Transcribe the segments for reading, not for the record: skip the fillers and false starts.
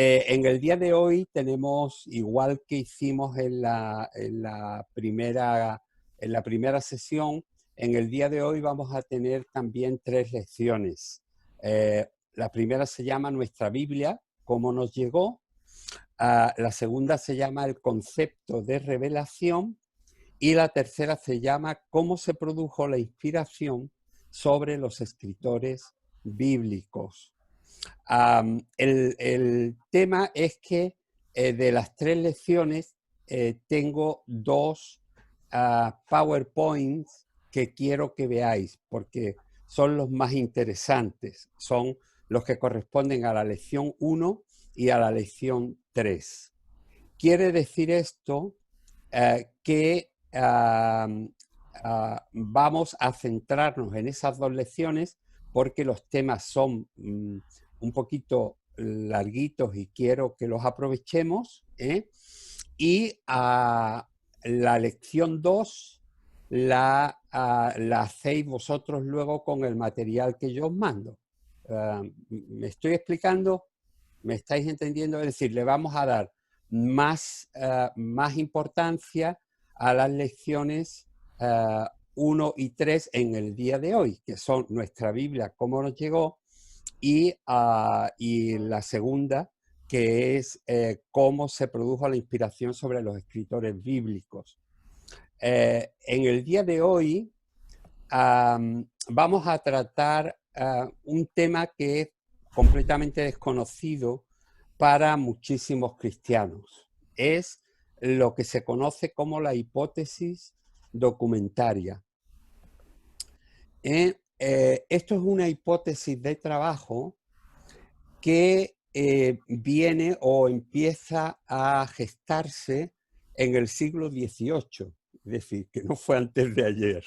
En el día de hoy tenemos, igual que hicimos en la primera sesión, en el día de hoy vamos a tener también 3 lecciones. La primera se llama Nuestra Biblia, cómo nos llegó. La segunda se llama El concepto de revelación. Y la tercera se llama Cómo se produjo la inspiración sobre los escritores bíblicos. El tema es que de las 3 lecciones tengo 2 PowerPoints que quiero que veáis porque son los más interesantes, son los que corresponden a la lección 1 y a la lección 3. Quiere decir esto que vamos a centrarnos en esas 2 lecciones porque los temas son un poquito larguitos y quiero que los aprovechemos. Y la lección 2 la hacéis vosotros luego con el material que yo os mando. ¿Me estoy explicando? ¿Me estáis entendiendo? Es decir, le vamos a dar más importancia a las lecciones 1 y 3 en el día de hoy, que son Nuestra Biblia, cómo nos llegó, y la segunda, que es cómo se produjo la inspiración sobre los escritores bíblicos. En el día de hoy vamos a tratar un tema que es completamente desconocido para muchísimos cristianos. Es lo que se conoce como la hipótesis documentaria. Esto es una hipótesis de trabajo que viene o empieza a gestarse en el siglo XVIII, es decir, que no fue antes de ayer.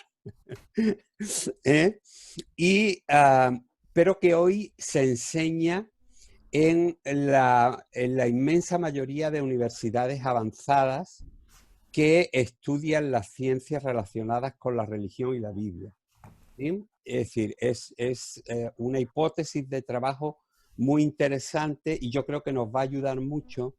Pero que hoy se enseña en la inmensa mayoría de universidades avanzadas que estudian las ciencias relacionadas con la religión y la Biblia. ¿Sí? Es decir, es una hipótesis de trabajo muy interesante y yo creo que nos va a ayudar mucho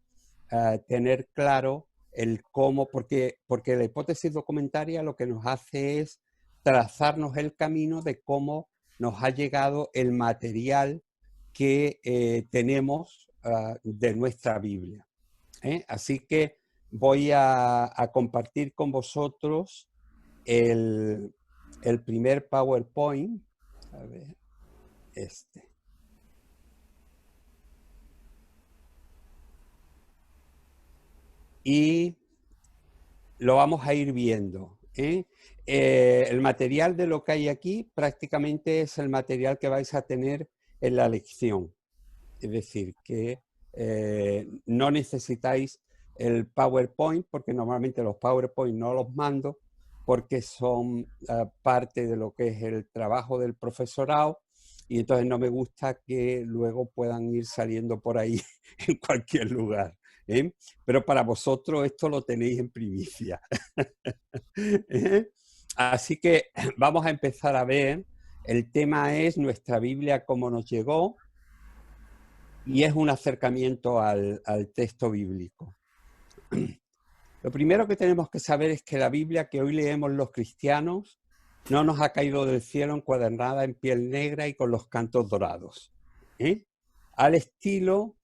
a tener claro el cómo, porque la hipótesis documentaria lo que nos hace es trazarnos el camino de cómo nos ha llegado el material que tenemos de nuestra Biblia. Así que voy a compartir con vosotros el primer PowerPoint. A ver, este. Y lo vamos a ir viendo. El material de lo que hay aquí prácticamente es el material que vais a tener en la lección. Es decir, que no necesitáis el PowerPoint, porque normalmente los PowerPoint no los mando, porque son parte de lo que es el trabajo del profesorado, y entonces no me gusta que luego puedan ir saliendo por ahí en cualquier lugar. Pero para vosotros esto lo tenéis en primicia. Así que vamos a empezar a ver. El tema es Nuestra Biblia, cómo nos llegó, y es un acercamiento al texto bíblico. Lo primero que tenemos que saber es que la Biblia que hoy leemos los cristianos no nos ha caído del cielo encuadernada en piel negra y con los cantos dorados, al estilo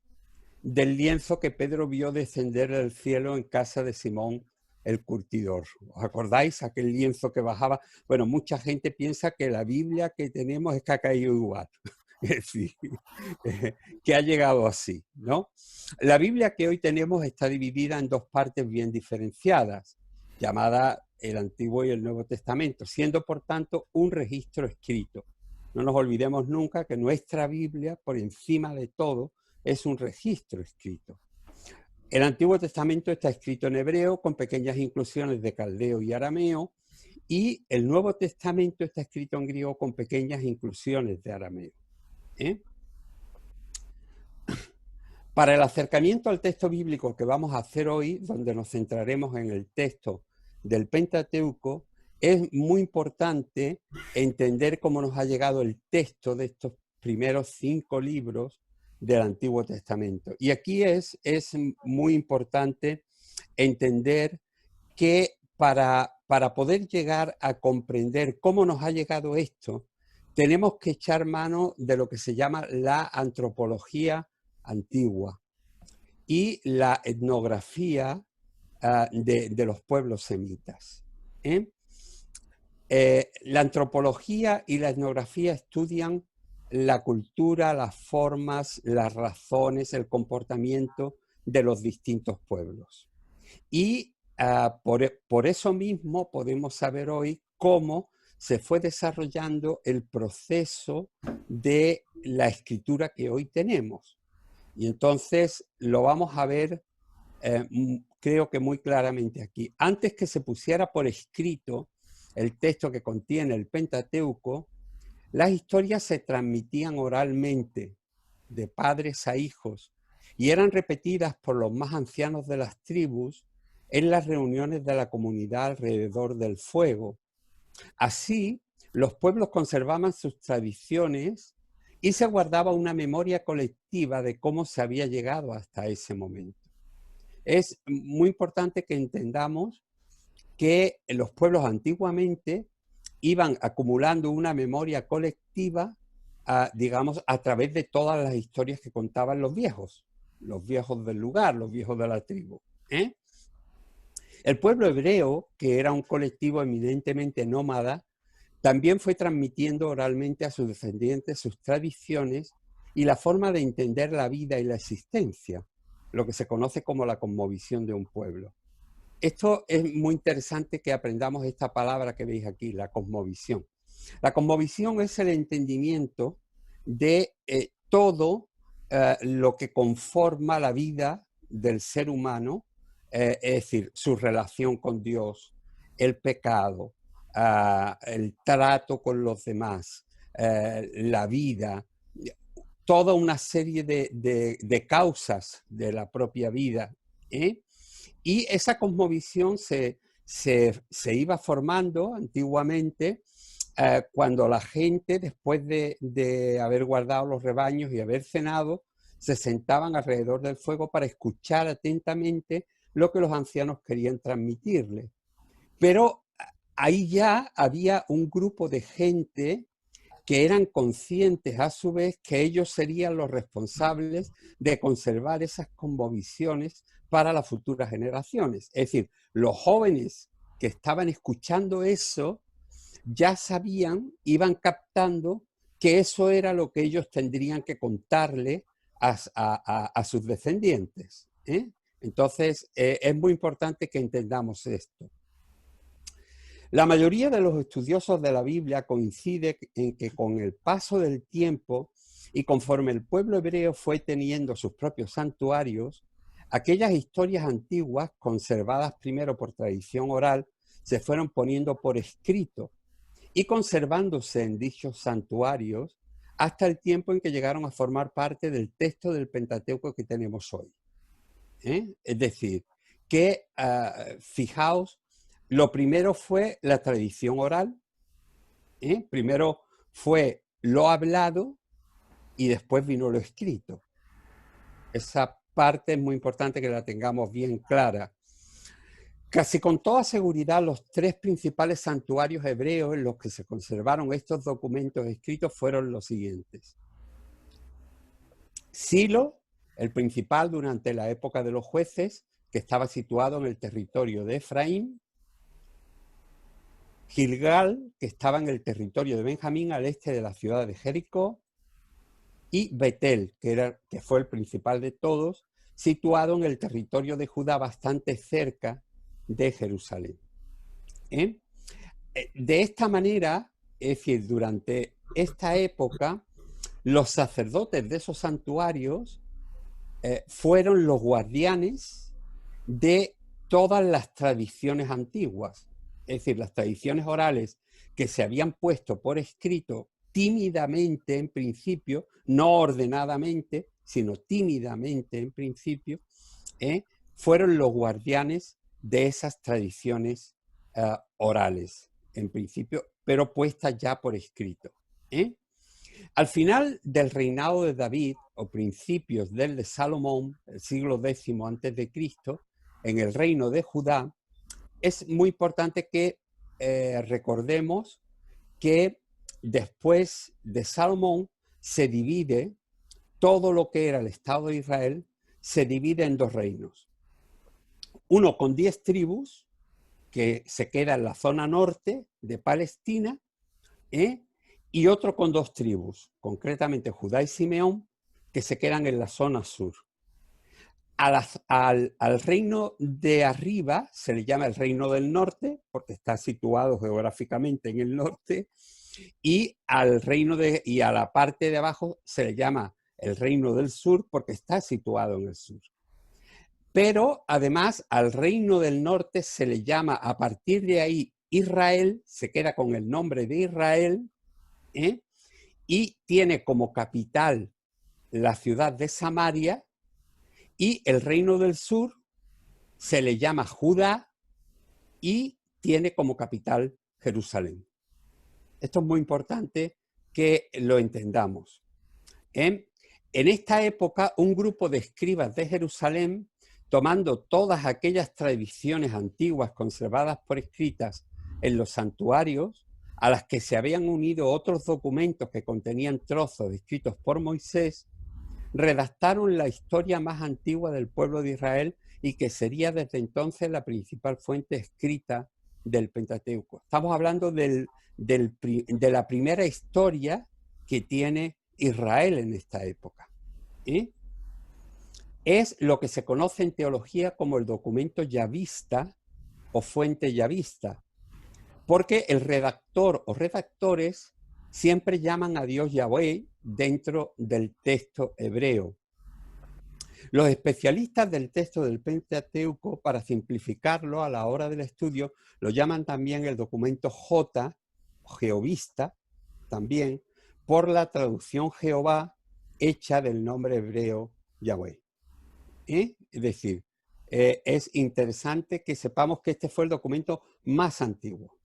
del lienzo que Pedro vio descender del cielo en casa de Simón el curtidor. ¿Os acordáis? Aquel lienzo que bajaba. Bueno, mucha gente piensa que la Biblia que tenemos es que ha caído igual. Es decir, que ha llegado así, ¿no? La Biblia que hoy tenemos está dividida en 2 partes bien diferenciadas, llamada el Antiguo y el Nuevo Testamento, siendo por tanto un registro escrito. No nos olvidemos nunca que nuestra Biblia, por encima de todo, es un registro escrito. El Antiguo Testamento está escrito en hebreo con pequeñas inclusiones de caldeo y arameo, y el Nuevo Testamento está escrito en griego con pequeñas inclusiones de arameo. Para el acercamiento al texto bíblico que vamos a hacer hoy, donde nos centraremos en el texto del Pentateuco, es muy importante entender cómo nos ha llegado el texto de estos primeros 5 libros del Antiguo Testamento. Y aquí es muy importante entender que para poder llegar a comprender cómo nos ha llegado esto, tenemos que echar mano de lo que se llama la antropología antigua y la etnografía de los pueblos semitas. La antropología y la etnografía estudian la cultura, las formas, las razones, el comportamiento de los distintos pueblos. Y por eso mismo podemos saber hoy cómo se fue desarrollando el proceso de la escritura que hoy tenemos. Y entonces lo vamos a ver, creo que muy claramente aquí. Antes que se pusiera por escrito el texto que contiene el Pentateuco, las historias se transmitían oralmente de padres a hijos y eran repetidas por los más ancianos de las tribus en las reuniones de la comunidad alrededor del fuego. Así, los pueblos conservaban sus tradiciones y se guardaba una memoria colectiva de cómo se había llegado hasta ese momento. Es muy importante que entendamos que los pueblos antiguamente iban acumulando una memoria colectiva, digamos, a través de todas las historias que contaban los viejos del lugar, los viejos de la tribu. El pueblo hebreo, que era un colectivo eminentemente nómada, también fue transmitiendo oralmente a sus descendientes sus tradiciones y la forma de entender la vida y la existencia, lo que se conoce como la cosmovisión de un pueblo. Esto es muy interesante que aprendamos esta palabra que veis aquí, la cosmovisión. La cosmovisión es el entendimiento de todo lo que conforma la vida del ser humano, es decir, su relación con Dios, el pecado, el trato con los demás, la vida, toda una serie de causas de la propia vida. Y esa cosmovisión se iba formando antiguamente cuando la gente, después de haber guardado los rebaños y haber cenado, se sentaban alrededor del fuego para escuchar atentamente lo que los ancianos querían transmitirles. Pero ahí ya había un grupo de gente que eran conscientes a su vez que ellos serían los responsables de conservar esas cosmovisiones para las futuras generaciones. Es decir, los jóvenes que estaban escuchando eso ya sabían, iban captando que eso era lo que ellos tendrían que contarle a sus descendientes. Entonces, es muy importante que entendamos esto. La mayoría de los estudiosos de la Biblia coincide en que con el paso del tiempo y conforme el pueblo hebreo fue teniendo sus propios santuarios, aquellas historias antiguas conservadas primero por tradición oral se fueron poniendo por escrito y conservándose en dichos santuarios hasta el tiempo en que llegaron a formar parte del texto del Pentateuco que tenemos hoy. Es decir, que fijaos, lo primero fue la tradición oral, primero fue lo hablado y después vino lo escrito. Esa parte es muy importante que la tengamos bien clara. Casi con toda seguridad, los tres principales santuarios hebreos en los que se conservaron estos documentos escritos fueron los siguientes. Silo, el principal durante la época de los jueces, que estaba situado en el territorio de Efraín. Gilgal, que estaba en el territorio de Benjamín, al este de la ciudad de Jericó. Y Betel, que fue el principal de todos, situado en el territorio de Judá, bastante cerca de Jerusalén. De esta manera, es decir, durante esta época, los sacerdotes de esos santuarios fueron los guardianes de todas las tradiciones antiguas, es decir, las tradiciones orales que se habían puesto por escrito tímidamente en principio, no ordenadamente, sino tímidamente en principio, fueron los guardianes de esas tradiciones orales, en principio, pero puestas ya por escrito. Al final del reinado de David, o principios del de Salomón, el siglo X antes de Cristo, en el reino de Judá, es muy importante que recordemos que después de Salomón se divide todo lo que era el Estado de Israel, se divide en dos reinos. Uno con 10 tribus, que se queda en la zona norte de Palestina, y otro con 2 tribus, concretamente Judá y Simeón, que se quedan en la zona sur. Al reino de arriba se le llama el reino del norte, porque está situado geográficamente en el norte, y y a la parte de abajo se le llama el reino del sur, porque está situado en el sur. Pero además al reino del norte se le llama a partir de ahí Israel, se queda con el nombre de Israel, y tiene como capital la ciudad de Samaria, y el reino del sur se le llama Judá y tiene como capital Jerusalén. Esto es muy importante que lo entendamos. En esta época, un grupo de escribas de Jerusalén, tomando todas aquellas tradiciones antiguas conservadas por escritas en los santuarios, a las que se habían unido otros documentos que contenían trozos escritos por Moisés, redactaron la historia más antigua del pueblo de Israel y que sería desde entonces la principal fuente escrita del Pentateuco. Estamos hablando de la primera historia que tiene Israel en esta época. Es lo que se conoce en teología como el documento yavista o fuente yavista, porque el redactor o redactores siempre llaman a Dios Yahweh dentro del texto hebreo. Los especialistas del texto del Pentateuco, para simplificarlo a la hora del estudio, lo llaman también el documento J, jehovista, también, por la traducción Jehová hecha del nombre hebreo Yahweh. Es decir, es interesante que sepamos que este fue el documento más antiguo,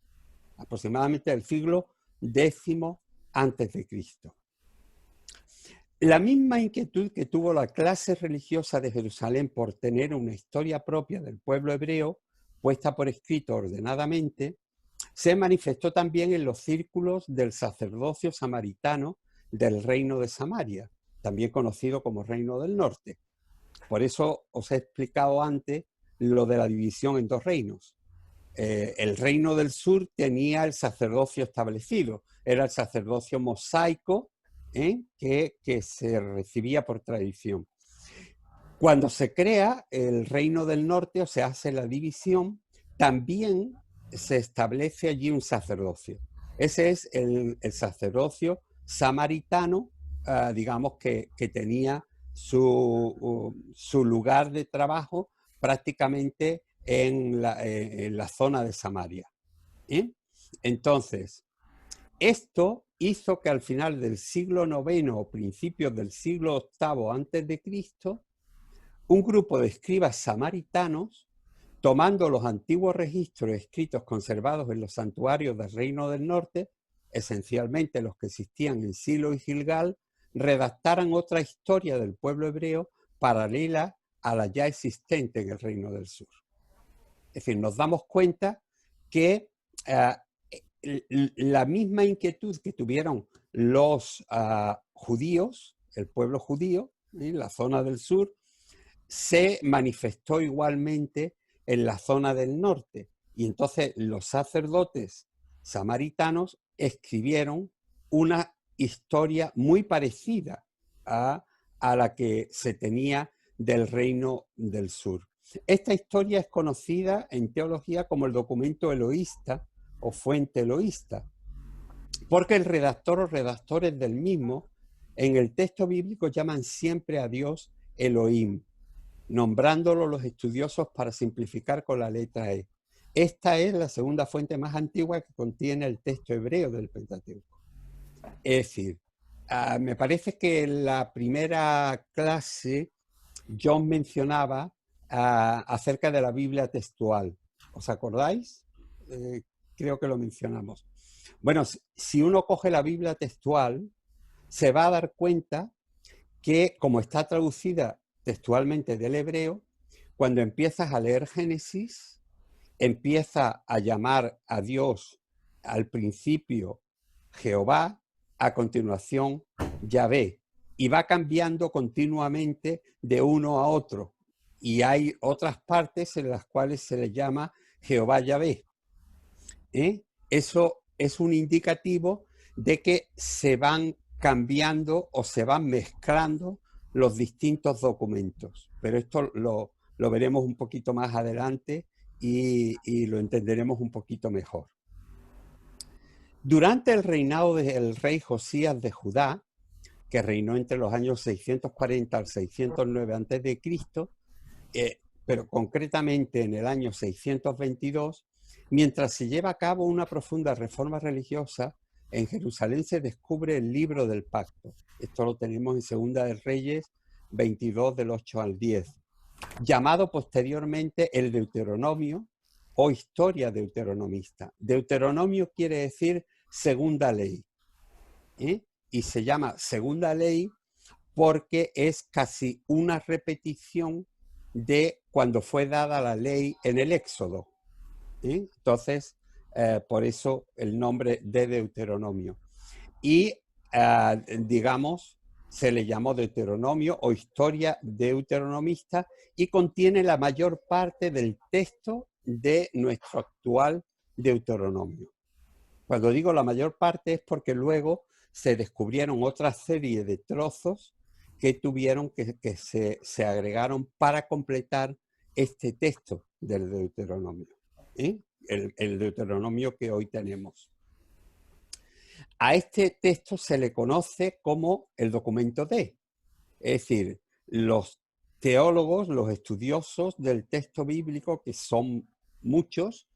aproximadamente del siglo X antes de Cristo. La misma inquietud que tuvo la clase religiosa de Jerusalén por tener una historia propia del pueblo hebreo, puesta por escrito ordenadamente, se manifestó también en los círculos del sacerdocio samaritano del reino de Samaria, también conocido como Reino del Norte. Por eso os he explicado antes lo de la división en dos reinos. El reino del sur tenía el sacerdocio establecido, era el sacerdocio mosaico, que se recibía por tradición. Cuando se crea el reino del norte, o se hace la división, también se establece allí un sacerdocio. Ese es el sacerdocio samaritano, digamos, que tenía su lugar de trabajo prácticamente en la zona de Samaria. Entonces, esto hizo que al final del siglo IX o principios del siglo VIII antes de Cristo, un grupo de escribas samaritanos, tomando los antiguos registros escritos conservados en los santuarios del Reino del Norte, esencialmente los que existían en Silo y Gilgal, redactaran otra historia del pueblo hebreo paralela a la ya existente en el Reino del Sur. Es decir, nos damos cuenta que la misma inquietud que tuvieron los judíos, el pueblo judío, en la zona del sur, se manifestó igualmente en la zona del norte. Y entonces los sacerdotes samaritanos escribieron una historia muy parecida a la que se tenía del reino del sur. Esta historia es conocida en teología como el documento eloísta o fuente eloísta, porque el redactor o redactores del mismo en el texto bíblico llaman siempre a Dios Elohim, nombrándolo los estudiosos para simplificar con la letra E. Esta es la segunda fuente más antigua que contiene el texto hebreo del Pentateuco. Es decir, me parece que en la primera clase John mencionaba acerca de la Biblia textual. ¿Os acordáis? Creo que lo mencionamos. Bueno, si uno coge la Biblia textual, se va a dar cuenta que, como está traducida textualmente del hebreo, cuando empiezas a leer Génesis, empieza a llamar a Dios al principio Jehová, a continuación Yahvé, y va cambiando continuamente de uno a otro. Y hay otras partes en las cuales se le llama Jehová Yahvé. Eso es un indicativo de que se van cambiando o se van mezclando los distintos documentos. Pero esto lo veremos un poquito más adelante y lo entenderemos un poquito mejor. Durante el reinado del rey Josías de Judá, que reinó entre los años 640 al 609 a.C., pero concretamente en el año 622, mientras se lleva a cabo una profunda reforma religiosa, en Jerusalén se descubre el libro del pacto. Esto lo tenemos en Segunda de Reyes 22 del 8 al 10, llamado posteriormente el Deuteronomio o historia deuteronomista. Deuteronomio quiere decir segunda ley, y se llama segunda ley porque es casi una repetición de cuando fue dada la ley en el Éxodo. Entonces, por eso el nombre de Deuteronomio. Y, digamos, se le llamó Deuteronomio o historia deuteronomista y contiene la mayor parte del texto de nuestro actual Deuteronomio. Cuando digo la mayor parte es porque luego se descubrieron otra serie de trozos que tuvieron que se agregaron para completar este texto del Deuteronomio, el Deuteronomio que hoy tenemos. A este texto se le conoce como el documento D, es decir, los teólogos, los estudiosos del texto bíblico, que son muchos,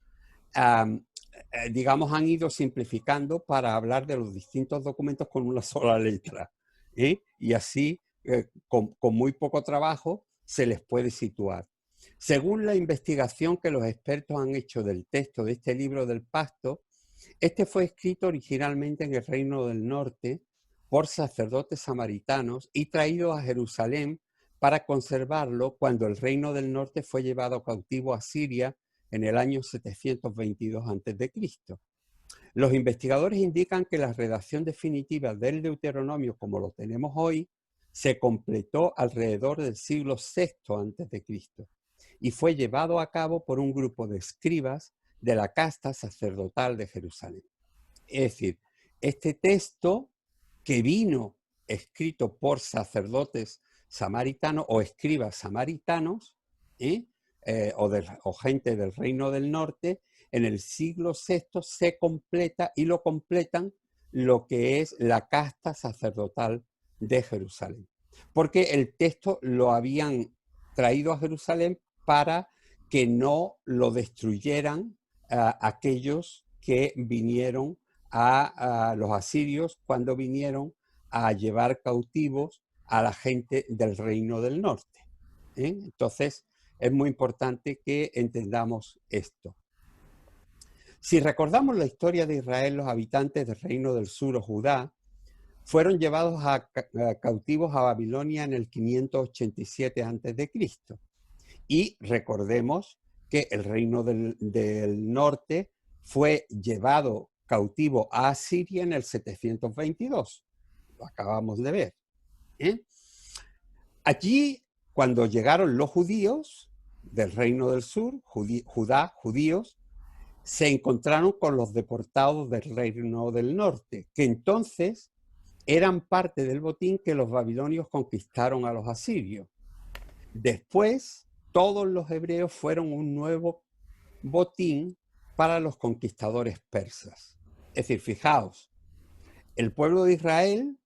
digamos, han ido simplificando para hablar de los distintos documentos con una sola letra, y así, con muy poco trabajo, se les puede situar. Según la investigación que los expertos han hecho del texto de este libro del pacto, este fue escrito originalmente en el Reino del Norte por sacerdotes samaritanos y traído a Jerusalén para conservarlo cuando el Reino del Norte fue llevado cautivo a Siria en el año 722 a.C. Los investigadores indican que la redacción definitiva del Deuteronomio, como lo tenemos hoy, se completó alrededor del siglo VI a.C. y fue llevado a cabo por un grupo de escribas de la casta sacerdotal de Jerusalén. Es decir, este texto que vino escrito por sacerdotes samaritanos o escribas samaritanos, o gente del Reino del Norte, en el siglo VI se completa y lo completan lo que es la casta sacerdotal de Jerusalén. Porque el texto lo habían traído a Jerusalén para que no lo destruyeran aquellos que vinieron a los asirios cuando vinieron a llevar cautivos a la gente del Reino del Norte. Entonces, es muy importante que entendamos esto. Si recordamos la historia de Israel, los habitantes del Reino del Sur o Judá fueron llevados cautivos a Babilonia en el 587 a.C. Y recordemos que el Reino del Norte fue llevado cautivo a Asiria en el 722. Lo acabamos de ver. Allí, cuando llegaron los judíos del Reino del Sur, Judá, judíos, se encontraron con los deportados del Reino del Norte, que entonces eran parte del botín que los babilonios conquistaron a los asirios. Después, todos los hebreos fueron un nuevo botín para los conquistadores persas. Es decir, fijaos, el pueblo de Israel,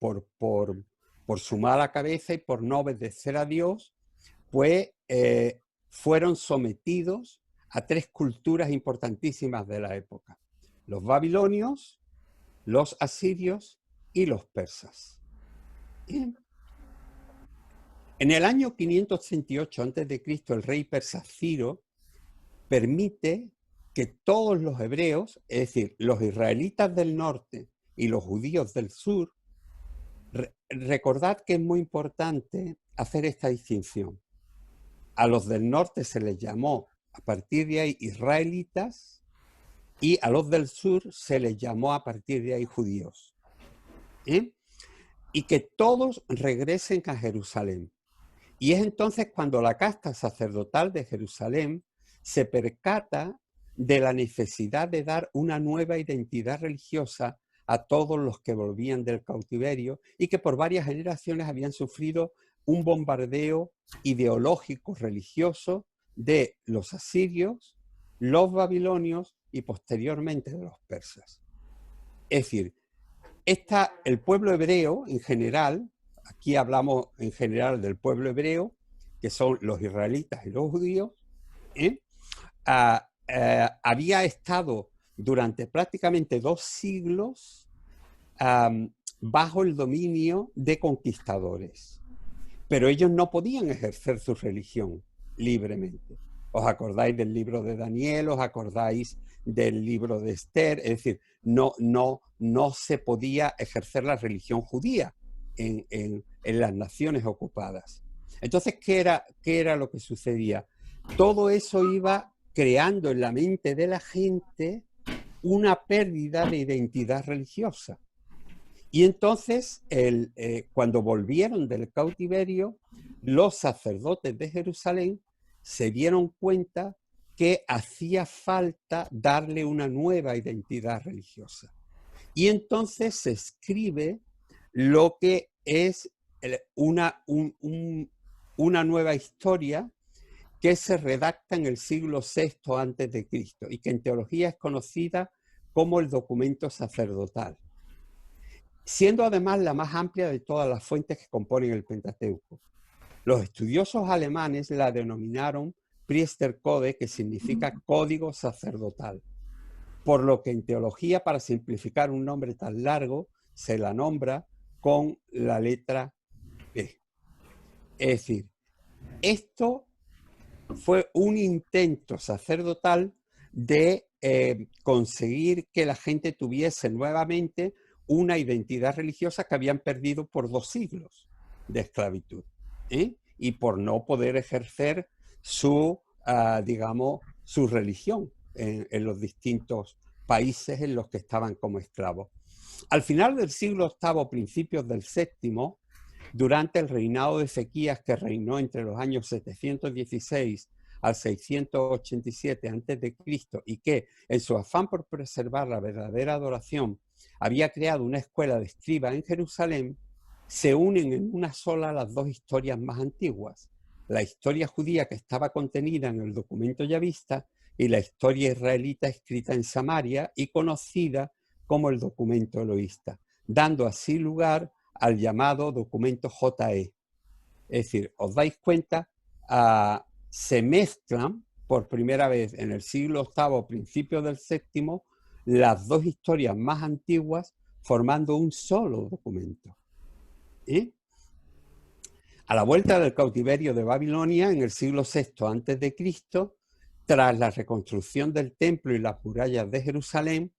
por su mala cabeza y por no obedecer a Dios, pues fueron sometidos a tres culturas importantísimas de la época: los babilonios, los asirios y los persas. Bien. En el año 538 a.C., el rey persa Ciro permite que todos los hebreos, es decir, los israelitas del norte y los judíos del sur, Recordad que es muy importante hacer esta distinción. A los del norte se les llamó a partir de ahí israelitas y a los del sur se les llamó a partir de ahí judíos. Y que todos regresen a Jerusalén. Y es entonces cuando la casta sacerdotal de Jerusalén se percata de la necesidad de dar una nueva identidad religiosa a todos los que volvían del cautiverio y que por varias generaciones habían sufrido un bombardeo ideológico religioso de los asirios, los babilonios y posteriormente de los persas. Es decir, el pueblo hebreo en general, aquí hablamos en general del pueblo hebreo, que son los israelitas y los judíos, había estado durante prácticamente 2 siglos bajo el dominio de conquistadores. Pero ellos no podían ejercer su religión libremente. ¿Os acordáis del libro de Daniel? ¿Os acordáis del libro de Esther? Es decir, no se podía ejercer la religión judía en las naciones ocupadas. Entonces, ¿qué era lo que sucedía? Todo eso iba creando en la mente de la gente una pérdida de identidad religiosa. Y entonces, cuando volvieron del cautiverio, los sacerdotes de Jerusalén se dieron cuenta que hacía falta darle una nueva identidad religiosa. Y entonces se escribe lo que es una nueva historia que se redacta en el siglo VI antes de Cristo y que en teología es conocida como el documento sacerdotal, siendo además la más amplia de todas las fuentes que componen el Pentateuco. Los estudiosos alemanes la denominaron Priestercode, que significa código sacerdotal, por lo que en teología, para simplificar un nombre tan largo, se la nombra con la letra P. Es decir, esto fue un intento sacerdotal de conseguir que la gente tuviese nuevamente una identidad religiosa que habían perdido por 2 siglos de esclavitud, y por no poder ejercer su religión en los distintos países en los que estaban como esclavos. Al final del siglo VIII, principios del VII, durante el reinado de Ezequías, que reinó entre los años 716 al 687 a.C., y que, en su afán por preservar la verdadera adoración, había creado una escuela de escribas en Jerusalén, se unen en una sola las 2 historias más antiguas: la historia judía que estaba contenida en el documento yavista y la historia israelita escrita en Samaria y conocida como el documento eloísta, dando así lugar al llamado documento JE. Es decir, os dais cuenta, se mezclan por primera vez en el siglo VIII, principios del VII, las 2 historias más antiguas, formando un solo documento. A la vuelta del cautiverio de Babilonia, en el siglo VI a.C., tras la reconstrucción del templo y las murallas de Jerusalén,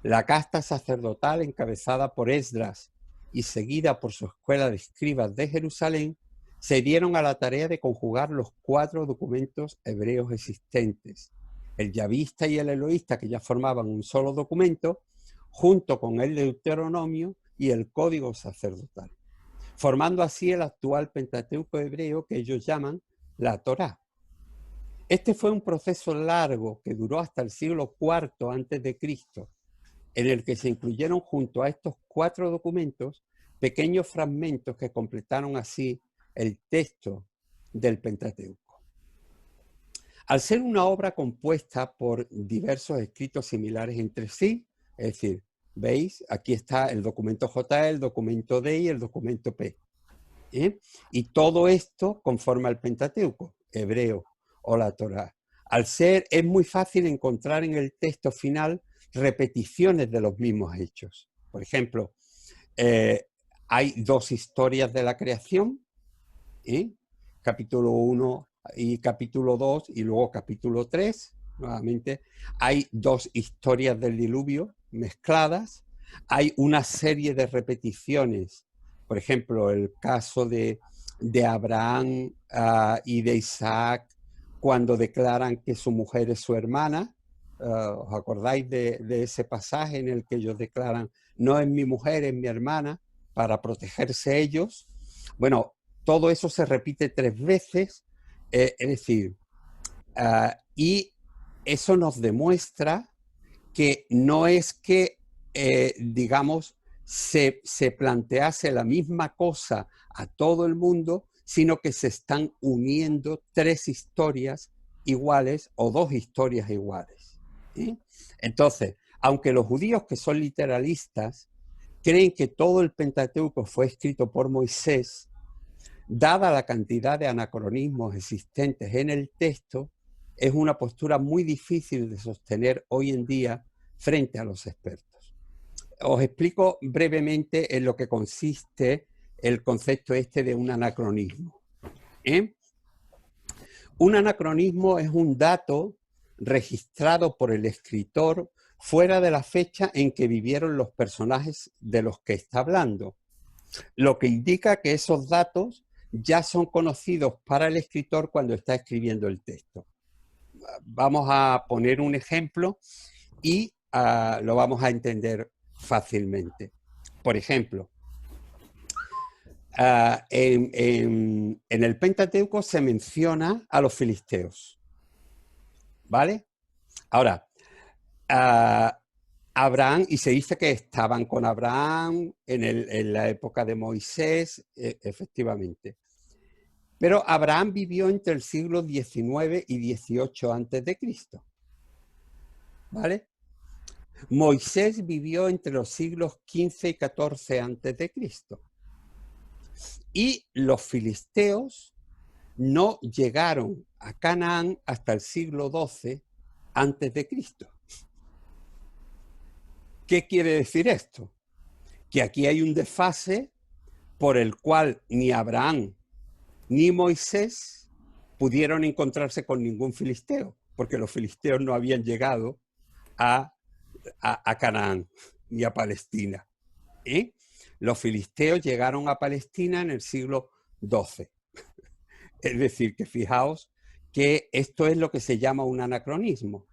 la casta sacerdotal encabezada por Esdras y seguida por su escuela de escribas de Jerusalén, se dieron a la tarea de conjugar los 4 documentos hebreos existentes, el yavista y el eloísta, que ya formaban un solo documento, junto con el Deuteronomio y el Código sacerdotal, formando así el actual Pentateuco hebreo que ellos llaman la Torá. Este fue un proceso largo que duró hasta el siglo IV a.C., en el que se incluyeron junto a estos 4 documentos pequeños fragmentos que completaron así el texto del Pentateuco. Al ser una obra compuesta por diversos escritos similares entre sí, es decir, veis, aquí está el documento J, el documento D y el documento P. Y todo esto conforma el Pentateuco hebreo o la Torá. Es muy fácil encontrar en el texto final repeticiones de los mismos hechos. Por ejemplo, hay 2 historias de la creación, capítulo 1 y capítulo 2, y luego capítulo 3, nuevamente. Hay 2 historias del diluvio mezcladas. Hay una serie de repeticiones Por ejemplo, el caso de Abraham y de Isaac, cuando declaran que su mujer es su hermana. ¿Os acordáis de ese pasaje en el que ellos declaran, no es mi mujer, es mi hermana, para protegerse ellos? Bueno, todo eso se repite 3 veces, es decir, y eso nos demuestra que no es que, digamos, se plantease la misma cosa a todo el mundo, sino que se están uniendo 3 historias iguales o 2 historias iguales. ¿Sí? Entonces, aunque los judíos que son literalistas creen que todo el Pentateuco fue escrito por Moisés, dada la cantidad de anacronismos existentes en el texto, es una postura muy difícil de sostener hoy en día frente a los expertos. Os explico brevemente en lo que consiste el concepto este de un anacronismo. Un anacronismo es un dato registrado por el escritor fuera de la fecha en que vivieron los personajes de los que está hablando, lo que indica que esos datos ya son conocidos para el escritor cuando está escribiendo el texto. Vamos a poner un ejemplo y lo vamos a entender fácilmente. Por ejemplo, en el Pentateuco se menciona a los filisteos, ¿vale? Ahora, Abraham, y se dice que estaban con Abraham en la época de Moisés, efectivamente. Pero Abraham vivió entre el siglo XIX y XVIII antes de Cristo, ¿vale? Moisés vivió entre los siglos XV y XIV antes de Cristo. Y los filisteos no llegaron a Canaán hasta el siglo XII antes de Cristo. ¿Qué quiere decir esto? Que aquí hay un desfase por el cual ni Abraham ni Moisés pudieron encontrarse con ningún filisteo, porque los filisteos no habían llegado a Canaán ni a Palestina. Los filisteos llegaron a Palestina en el siglo XII. Es decir, que fijaos que esto es lo que se llama un anacronismo.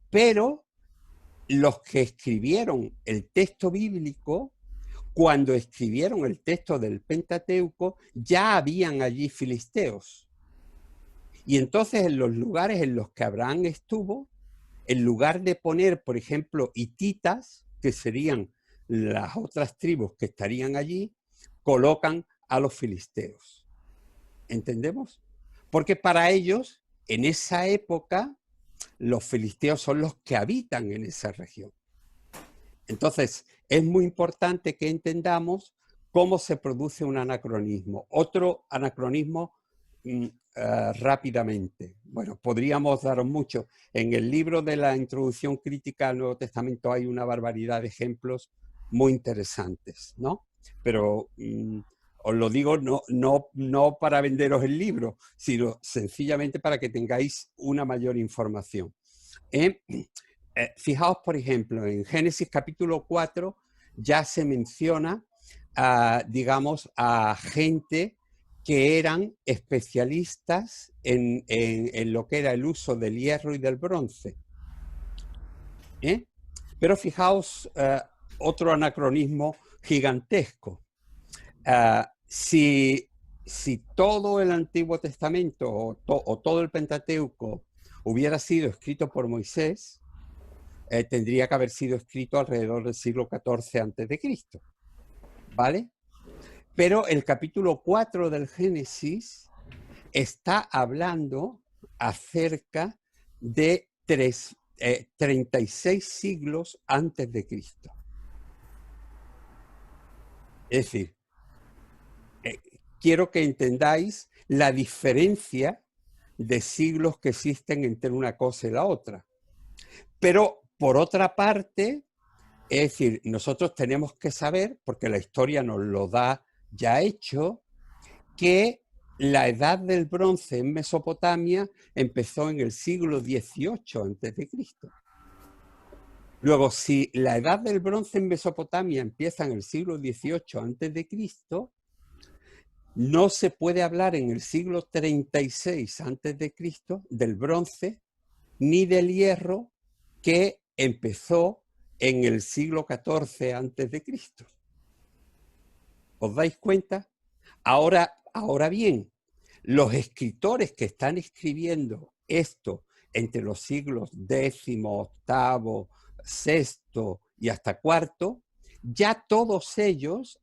Pero los que escribieron el texto bíblico, cuando escribieron el texto del Pentateuco, ya habían allí filisteos. Y entonces en los lugares en los que Abraham estuvo, en lugar de poner, por ejemplo, hititas, que serían las otras tribus que estarían allí, colocan a los filisteos. ¿Entendemos? Porque para ellos, en esa época, los filisteos son los que habitan en esa región. Entonces, es muy importante que entendamos cómo se produce un anacronismo. Otro anacronismo rápidamente. Bueno, podríamos daros mucho. En el libro de la introducción crítica al Nuevo Testamento hay una barbaridad de ejemplos muy interesantes, ¿no? Pero os lo digo no para venderos el libro, sino sencillamente para que tengáis una mayor información. Fijaos, por ejemplo, en Génesis capítulo 4 ya se menciona, digamos, a gente que eran especialistas en lo que era el uso del hierro y del bronce. Pero fijaos, otro anacronismo gigantesco. Si todo el Antiguo Testamento o todo el Pentateuco hubiera sido escrito por Moisés, tendría que haber sido escrito alrededor del siglo XIV antes de Cristo, ¿vale? Pero el capítulo 4 del Génesis está hablando acerca de 36 siglos antes de Cristo. Es decir, quiero que entendáis la diferencia de siglos que existen entre una cosa y la otra. Pero, por otra parte, es decir, nosotros tenemos que saber, porque la historia nos lo da ya hecho, que la edad del bronce en Mesopotamia empezó en el siglo XVIII a.C. Luego, si la edad del bronce en Mesopotamia empieza en el siglo XVIII a.C., no se puede hablar en el siglo 36 a.C. del bronce ni del hierro, que empezó en el siglo XIV a.C. ¿Os dais cuenta? Ahora bien, los escritores que están escribiendo esto entre los siglos X, VIII, VI y hasta IV, ya todos ellos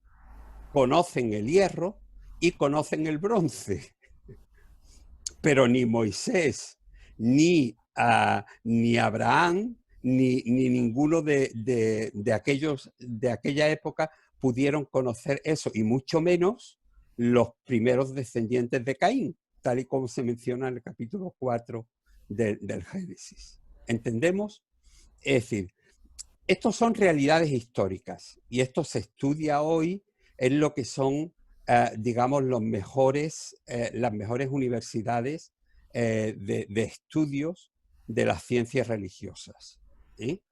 conocen el hierro y conocen el bronce, pero ni Moisés, ni Abraham, ni ninguno de aquellos de aquella época pudieron conocer eso, y mucho menos los primeros descendientes de Caín, tal y como se menciona en el capítulo 4 del Génesis. ¿Entendemos? Es decir, estos son realidades históricas y esto se estudia hoy en lo que son, digamos, las mejores universidades de estudios de las ciencias religiosas. ¿Eh?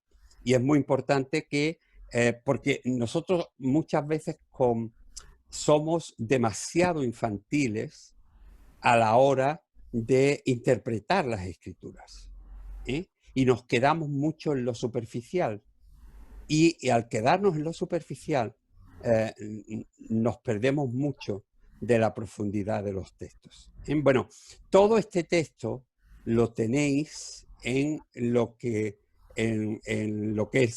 Y es muy importante que, porque nosotros muchas veces somos demasiado infantiles a la hora de interpretar las escrituras. Y nos quedamos mucho en lo superficial. Y al quedarnos en lo superficial, nos perdemos mucho de la profundidad de los textos. Bueno, todo este texto lo tenéis en lo que,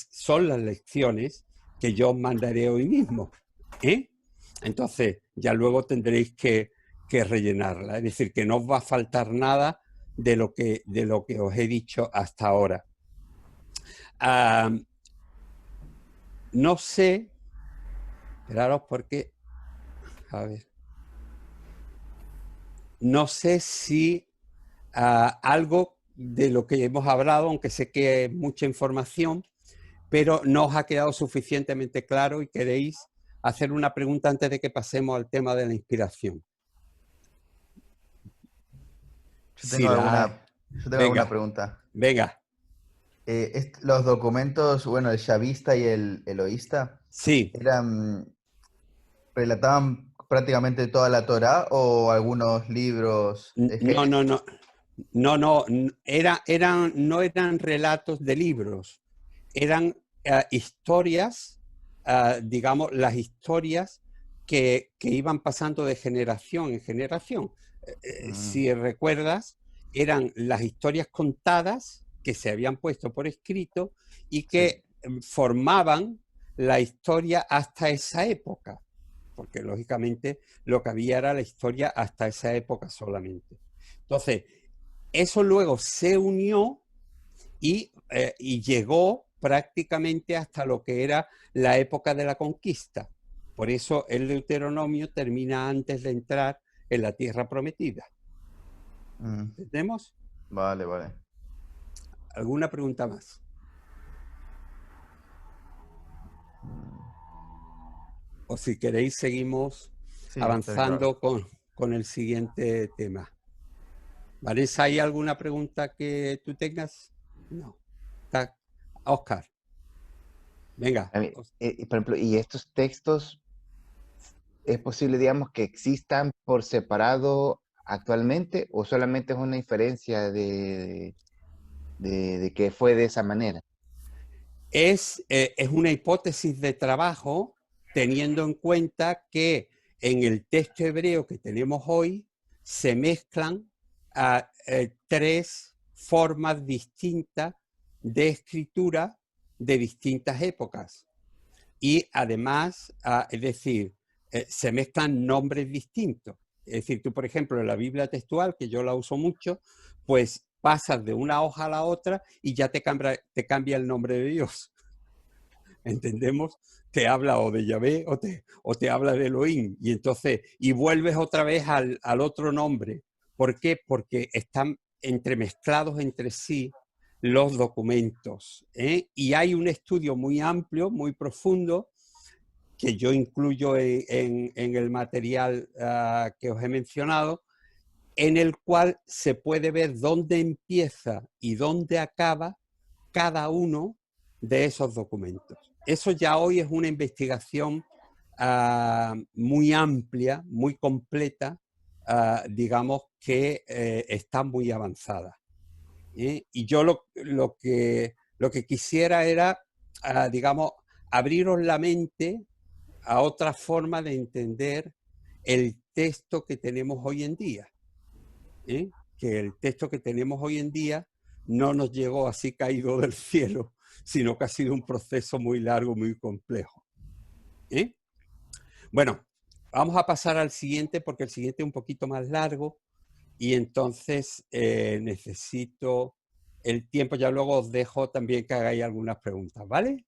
son las lecciones que yo os mandaré hoy mismo. Entonces, ya luego tendréis que rellenarla. Es decir, que no os va a faltar nada de lo que os he dicho hasta ahora. No sé, esperaros porque, a ver, no sé si algo de lo que hemos hablado, aunque sé que es mucha información, pero no os ha quedado suficientemente claro y queréis hacer una pregunta antes de que pasemos al tema de la inspiración. Yo tengo alguna Venga, pregunta. venga. Los documentos, bueno, el Shavista y el Eloísta, Sí. ¿relataban prácticamente toda la Torá o algunos libros? Es que No, no eran relatos de libros, eran historias, digamos, las historias que iban pasando de generación en generación. Si recuerdas, eran las historias contadas que se habían puesto por escrito y sí. que formaban la historia hasta esa época, porque lógicamente lo que había era la historia hasta esa época solamente. Entonces, eso luego se unió y llegó prácticamente hasta lo que era la época de la conquista. Por eso el Deuteronomio termina antes de entrar en la tierra prometida. ¿Entendemos? Vale, vale. ¿Alguna pregunta más? O si queréis, seguimos Sí, está claro. avanzando con el siguiente tema. ¿Vanessa, hay alguna pregunta que tú tengas? No. Está. Oscar, venga. A mí, por ejemplo, ¿y estos textos es posible, digamos, que existan por separado actualmente o solamente es una inferencia de que fue de esa manera? Es una hipótesis de trabajo teniendo en cuenta que en el texto hebreo que tenemos hoy se mezclan tres formas distintas de escritura de distintas épocas. Y además, es decir, se mezclan nombres distintos. Es decir, tú, por ejemplo, en la Biblia textual, que yo la uso mucho, pues pasas de una hoja a la otra y ya te cambia el nombre de Dios. ¿Entendemos? Te habla o de Yahvé o te habla de Elohim. Y entonces, y vuelves otra vez al otro nombre. ¿Por qué? Porque están entremezclados entre sí los documentos. Y hay un estudio muy amplio, muy profundo, que yo incluyo en el material que os he mencionado, en el cual se puede ver dónde empieza y dónde acaba cada uno de esos documentos. Eso ya hoy es una investigación muy amplia, muy completa, digamos que está muy avanzada. Y yo lo que quisiera era, digamos, abriros la mente a otra forma de entender el texto que tenemos hoy en día. Que el texto que tenemos hoy en día no nos llegó así caído del cielo, sino que ha sido un proceso muy largo, muy complejo. Bueno, vamos a pasar al siguiente, porque el siguiente es un poquito más largo y entonces necesito el tiempo. Ya luego os dejo también que hagáis algunas preguntas, ¿vale?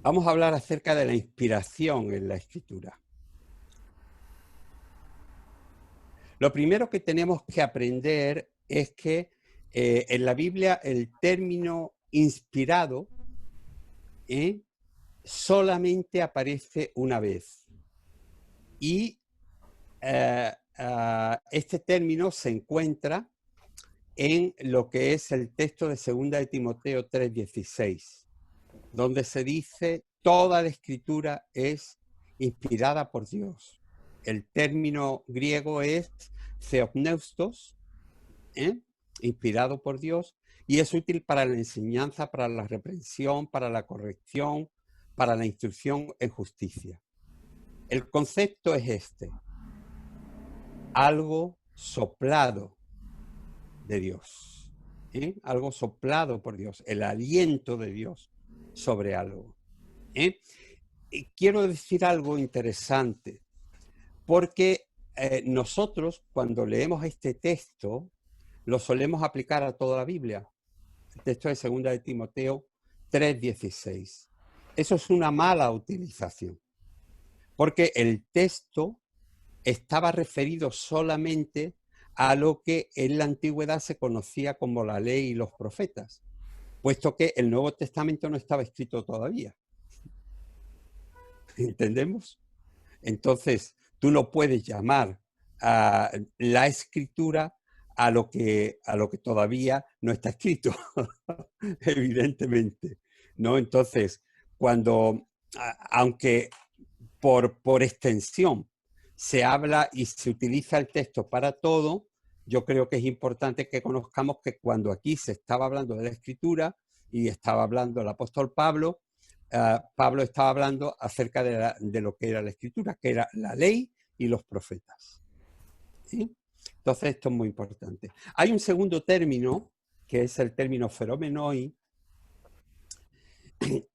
Vamos a hablar acerca de la inspiración en la escritura. Lo primero que tenemos que aprender es que en la Biblia el término inspirado solamente aparece una vez. Y este término se encuentra en lo que es el texto de 2 de Timoteo 3:16, donde se dice: toda la escritura es inspirada por Dios. El término griego es theopneustos, inspirado por Dios, y es útil para la enseñanza, para la reprensión, para la corrección, para la instrucción en justicia. El concepto es este: algo soplado de Dios, algo soplado por Dios, el aliento de Dios sobre algo. Y quiero decir algo interesante, porque nosotros cuando leemos este texto lo solemos aplicar a toda la Biblia. El texto de 2 de Timoteo 3:16. Eso es una mala utilización, porque el texto estaba referido solamente a lo que en la antigüedad se conocía como la ley y los profetas, puesto que el Nuevo Testamento no estaba escrito todavía. ¿Entendemos? Entonces, tú no puedes llamar a la escritura a lo que todavía no está escrito, evidentemente, ¿no? Entonces, cuando, aunque por extensión se habla y se utiliza el texto para todo, yo creo que es importante que conozcamos que cuando aquí se estaba hablando de la escritura y estaba hablando el apóstol Pablo, Pablo estaba hablando acerca de lo que era la escritura, que era la ley y los profetas. ¿Sí? Entonces esto es muy importante. Hay un segundo término, que es el término feromenoi,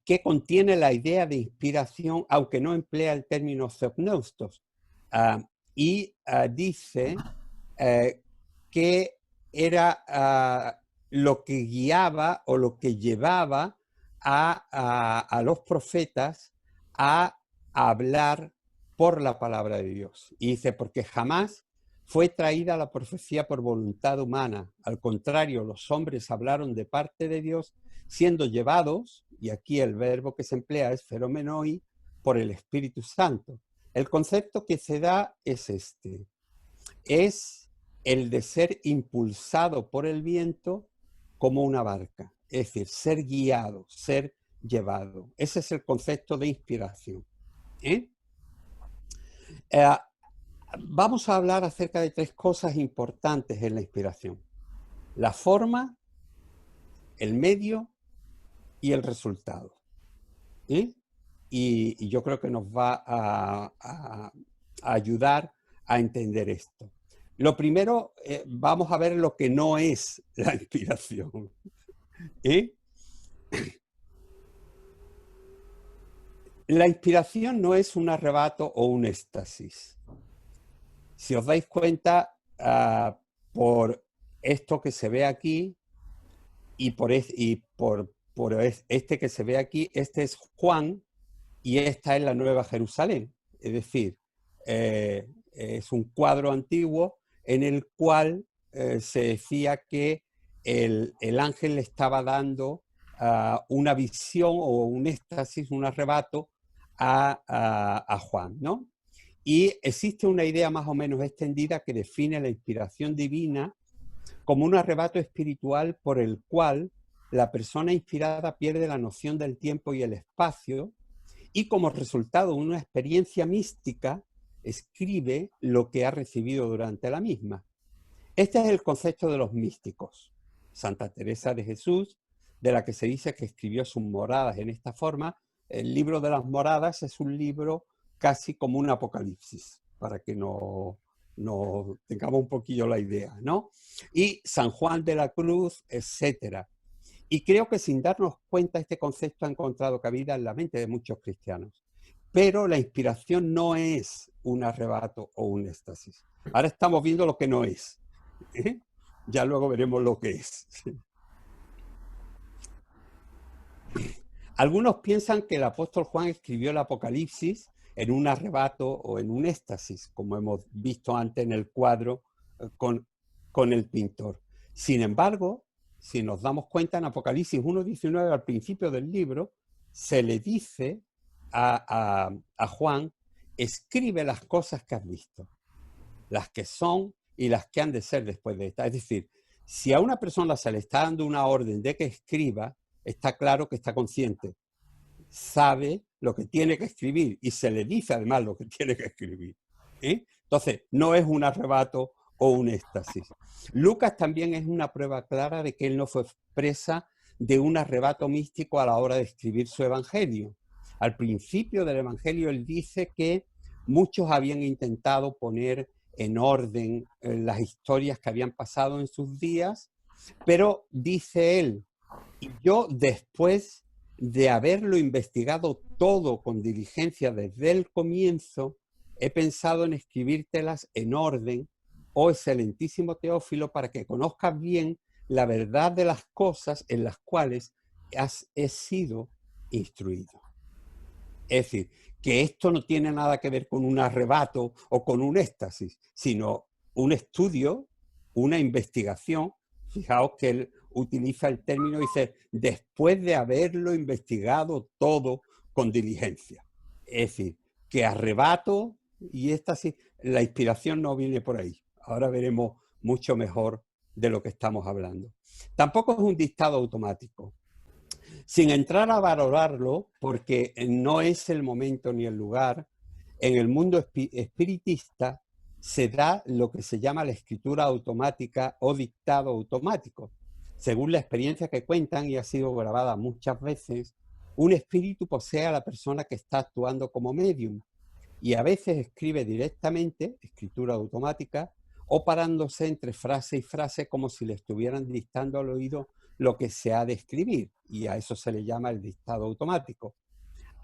que contiene la idea de inspiración, aunque no emplea el término theopneustos, y dice que era lo que guiaba o lo que llevaba a los profetas a hablar por la palabra de Dios. Y dice: porque jamás fue traída la profecía por voluntad humana. Al contrario, los hombres hablaron de parte de Dios, siendo llevados, y aquí el verbo que se emplea es feromenoi, por el Espíritu Santo. El concepto que se da es este: es el de ser impulsado por el viento como una barca, es decir, ser guiado, ser llevado. Ese es el concepto de inspiración. Vamos a hablar acerca de 3 cosas importantes en la inspiración: la forma, el medio y el resultado. Y yo creo que nos va a ayudar a entender esto. Lo primero, vamos a ver lo que no es la inspiración. La inspiración no es un arrebato o un éxtasis. Si os dais cuenta, por esto que se ve aquí y por este que se ve aquí, este es Juan y esta es la Nueva Jerusalén. Es decir, es un cuadro antiguo en el cual se decía que el ángel le estaba dando una visión o un éxtasis, un arrebato a Juan, ¿no? Y existe una idea más o menos extendida que define la inspiración divina como un arrebato espiritual por el cual la persona inspirada pierde la noción del tiempo y el espacio y como resultado de una experiencia mística escribe lo que ha recibido durante la misma. Este es el concepto de los místicos. Santa Teresa de Jesús, de la que se dice que escribió sus moradas en esta forma. El libro de las moradas es un libro casi como un apocalipsis, para que no tengamos un poquillo la idea, ¿no? Y San Juan de la Cruz, etcétera. Y creo que sin darnos cuenta este concepto ha encontrado cabida en la mente de muchos cristianos. Pero la inspiración no es un arrebato o un éxtasis. Ahora estamos viendo lo que no es. Ya luego veremos lo que es. Algunos piensan que el apóstol Juan escribió el Apocalipsis en un arrebato o en un éxtasis, como hemos visto antes en el cuadro con el pintor. Sin embargo, si nos damos cuenta, en Apocalipsis 1:19, al principio del libro, se le dice a Juan, escribe las cosas que has visto, las que son y las que han de ser después de esta. Es decir, si a una persona se le está dando una orden de que escriba, está claro que está consciente, sabe lo que tiene que escribir y se le dice además lo que tiene que escribir. Entonces, no es un arrebato o un éxtasis. Lucas también es una prueba clara de que él no fue presa de un arrebato místico a la hora de escribir su evangelio. Al principio del evangelio él dice que muchos habían intentado poner en orden las historias que habían pasado en sus días, pero dice él, yo después de haberlo investigado todo con diligencia desde el comienzo, he pensado en escribírtelas en orden, oh excelentísimo Teófilo, para que conozcas bien la verdad de las cosas en las cuales he sido instruido. Es decir, que esto no tiene nada que ver con un arrebato o con un éxtasis, sino un estudio, una investigación. Fijaos que él utiliza el término, dice, después de haberlo investigado todo con diligencia. Es decir, que arrebato y éxtasis, la inspiración no viene por ahí. Ahora veremos mucho mejor de lo que estamos hablando. Tampoco es un dictado automático. Sin entrar a valorarlo, porque no es el momento ni el lugar, en el mundo espiritista se da lo que se llama la escritura automática o dictado automático. Según la experiencia que cuentan, y ha sido grabada muchas veces, un espíritu posee a la persona que está actuando como medium y a veces escribe directamente, escritura automática, o parándose entre frase y frase como si le estuvieran dictando al oído lo que se ha de escribir, y a eso se le llama el dictado automático.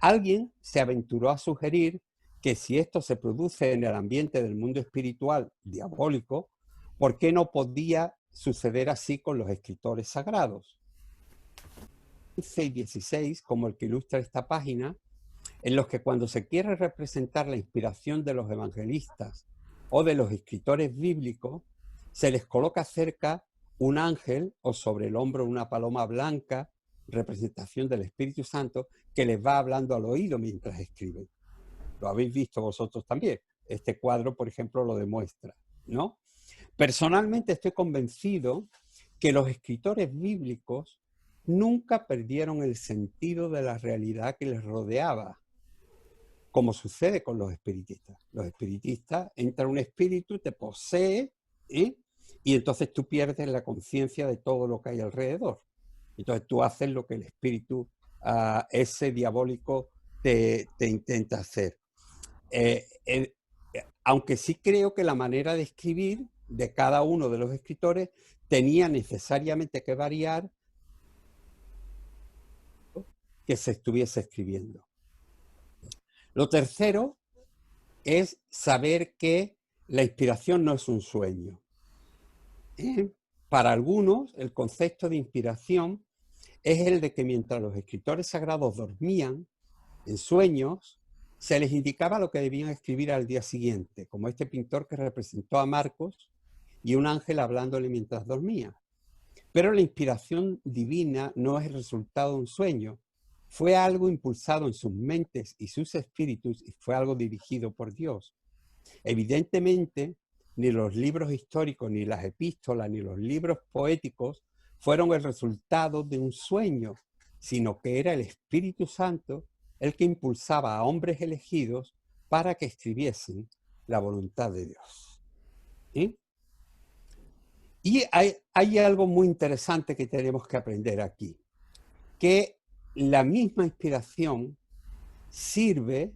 Alguien se aventuró a sugerir que si esto se produce en el ambiente del mundo espiritual diabólico, ¿por qué no podía suceder así con los escritores sagrados? 15 y 16, como el que ilustra esta página, en los que cuando se quiere representar la inspiración de los evangelistas o de los escritores bíblicos, se les coloca cerca un ángel o sobre el hombro una paloma blanca, representación del Espíritu Santo, que les va hablando al oído mientras escriben. Lo habéis visto vosotros también. Este cuadro, por ejemplo, lo demuestra, ¿no? Personalmente estoy convencido que los escritores bíblicos nunca perdieron el sentido de la realidad que les rodeaba, como sucede con los espiritistas. Los espiritistas, entra un espíritu, te posee, y entonces tú pierdes la conciencia de todo lo que hay alrededor. Entonces tú haces lo que el espíritu, ese diabólico, te intenta hacer. Aunque sí creo que la manera de escribir de cada uno de los escritores tenía necesariamente que variar que se estuviese escribiendo. Lo tercero es saber que la inspiración no es un sueño. Para algunos, el concepto de inspiración es el de que mientras los escritores sagrados dormían en sueños, se les indicaba lo que debían escribir al día siguiente, como este pintor que representó a Marcos y un ángel hablándole mientras dormía. Pero la inspiración divina no es el resultado de un sueño. Fue algo impulsado en sus mentes y sus espíritus y fue algo dirigido por Dios. Evidentemente, ni los libros históricos, ni las epístolas, ni los libros poéticos fueron el resultado de un sueño, sino que era el Espíritu Santo el que impulsaba a hombres elegidos para que escribiesen la voluntad de Dios. ¿Sí? Y hay algo muy interesante que tenemos que aprender aquí, que la misma inspiración sirve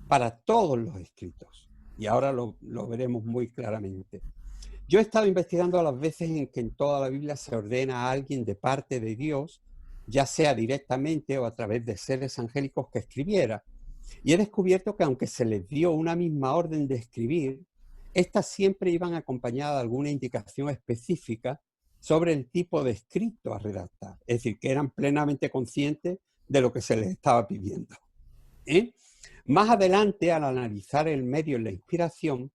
para todos los escritos. Y ahora lo veremos muy claramente. Yo he estado investigando las veces en que en toda la Biblia se ordena a alguien de parte de Dios, ya sea directamente o a través de seres angélicos, que escribiera. Y he descubierto que aunque se les dio una misma orden de escribir, estas siempre iban acompañadas de alguna indicación específica sobre el tipo de escrito a redactar. Es decir, que eran plenamente conscientes de lo que se les estaba pidiendo. Más adelante, al analizar el medio en la inspiración,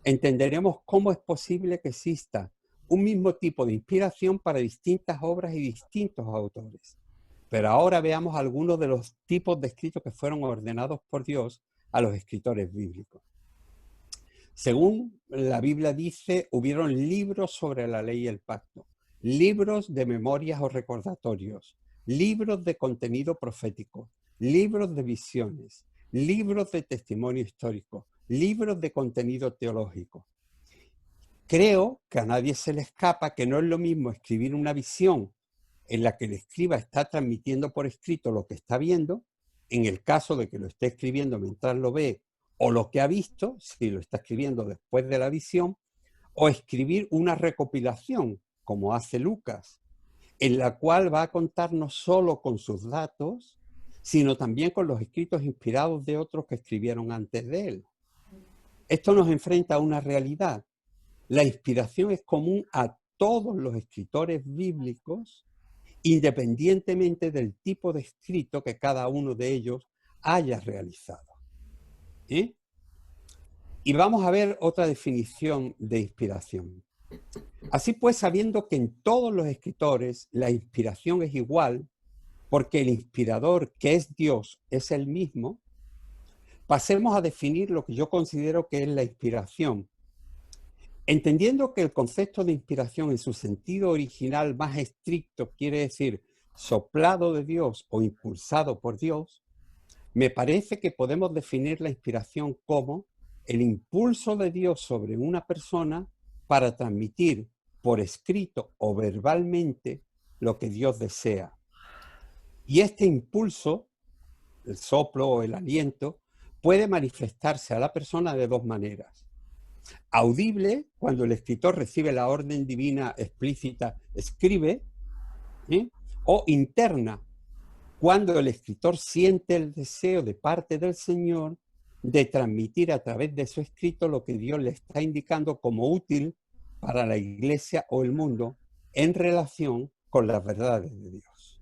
entenderemos cómo es posible que exista un mismo tipo de inspiración para distintas obras y distintos autores. Pero ahora veamos algunos de los tipos de escritos que fueron ordenados por Dios a los escritores bíblicos. Según la Biblia dice, hubieron libros sobre la ley y el pacto, libros de memorias o recordatorios, libros de contenido profético, libros de visiones, libros de testimonio histórico, libros de contenido teológico. Creo que a nadie se le escapa que no es lo mismo escribir una visión en la que el escriba está transmitiendo por escrito lo que está viendo, en el caso de que lo esté escribiendo mientras lo ve, o lo que ha visto, si lo está escribiendo después de la visión, o escribir una recopilación, como hace Lucas, en la cual va a contar no solo con sus datos, sino también con los escritos inspirados de otros que escribieron antes de él. Esto nos enfrenta a una realidad. La inspiración es común a todos los escritores bíblicos, independientemente del tipo de escrito que cada uno de ellos haya realizado. Y vamos a ver otra definición de inspiración. Así pues, sabiendo que en todos los escritores la inspiración es igual, porque el inspirador, que es Dios, es el mismo, pasemos a definir lo que yo considero que es la inspiración. Entendiendo que el concepto de inspiración en su sentido original más estricto quiere decir soplado de Dios o impulsado por Dios, me parece que podemos definir la inspiración como el impulso de Dios sobre una persona para transmitir por escrito o verbalmente lo que Dios desea. Y este impulso, el soplo o el aliento, puede manifestarse a la persona de dos maneras. Audible, cuando el escritor recibe la orden divina explícita, escribe, o interna, cuando el escritor siente el deseo de parte del Señor de transmitir a través de su escrito lo que Dios le está indicando como útil para la iglesia o el mundo en relación con las verdades de Dios.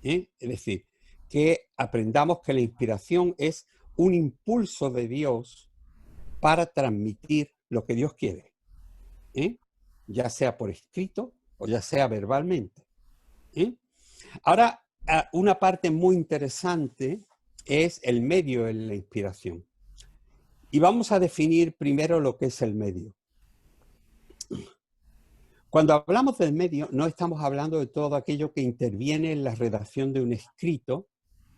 Es decir, que aprendamos que la inspiración es un impulso de Dios para transmitir lo que Dios quiere, ya sea por escrito o ya sea verbalmente. Ahora, una parte muy interesante es el medio en la inspiración. Y vamos a definir primero lo que es el medio. Cuando hablamos del medio, no estamos hablando de todo aquello que interviene en la redacción de un escrito,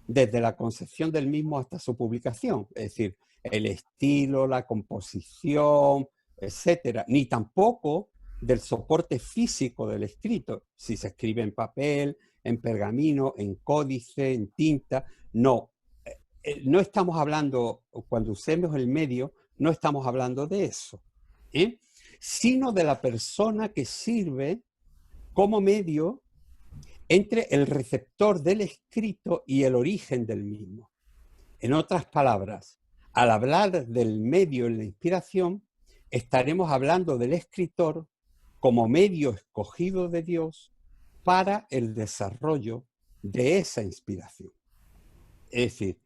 desde la concepción del mismo hasta su publicación, es decir, el estilo, la composición, etcétera, ni tampoco del soporte físico del escrito, si se escribe en papel, en pergamino, en códice, en tinta, no. No estamos hablando, cuando usemos el medio, no estamos hablando de eso, sino de la persona que sirve como medio entre el receptor del escrito y el origen del mismo. En otras palabras, al hablar del medio en la inspiración, estaremos hablando del escritor como medio escogido de Dios para el desarrollo de esa inspiración. Es decir,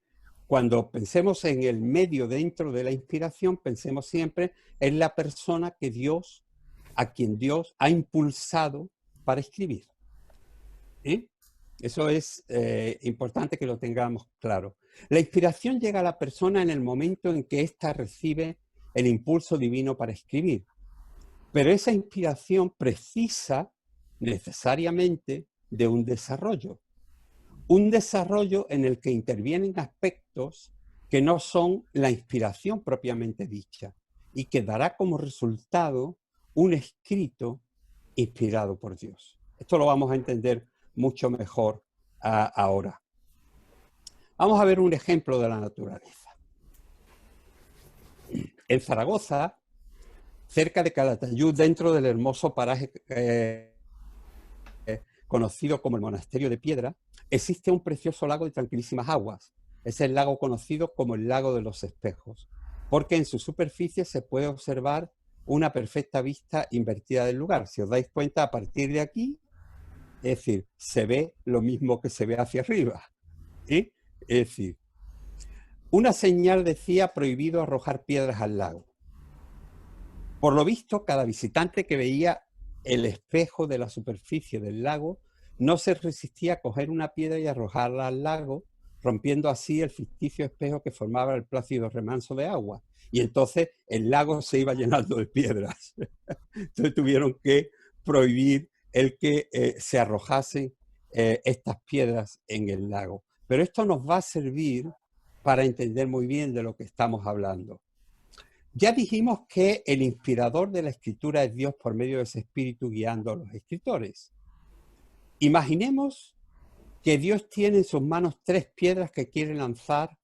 cuando pensemos en el medio dentro de la inspiración, pensemos siempre en la persona que Dios, a quien Dios ha impulsado para escribir. Eso es importante que lo tengamos claro. La inspiración llega a la persona en el momento en que ésta recibe el impulso divino para escribir. Pero esa inspiración precisa necesariamente de un desarrollo. Un desarrollo en el que intervienen aspectos que no son la inspiración propiamente dicha y que dará como resultado un escrito inspirado por Dios. Esto lo vamos a entender mucho mejor ahora. Vamos a ver un ejemplo de la naturaleza. En Zaragoza, cerca de Calatayud, dentro del hermoso paraje conocido como el Monasterio de Piedra, existe un precioso lago de tranquilísimas aguas. Es el lago conocido como el Lago de los Espejos, porque en su superficie se puede observar una perfecta vista invertida del lugar. Si os dais cuenta, a partir de aquí, es decir, se ve lo mismo que se ve hacia arriba. ¿Sí? Es decir, una señal decía prohibido arrojar piedras al lago. Por lo visto, cada visitante que veía el espejo de la superficie del lago no se resistía a coger una piedra y arrojarla al lago, rompiendo así el ficticio espejo que formaba el plácido remanso de agua. Y entonces el lago se iba llenando de piedras. Entonces tuvieron que prohibir el que se arrojasen estas piedras en el lago. Pero esto nos va a servir para entender muy bien de lo que estamos hablando. Ya dijimos que el inspirador de la escritura es Dios por medio de ese espíritu guiando a los escritores. Imaginemos que Dios tiene en sus manos 3 piedras que quiere lanzar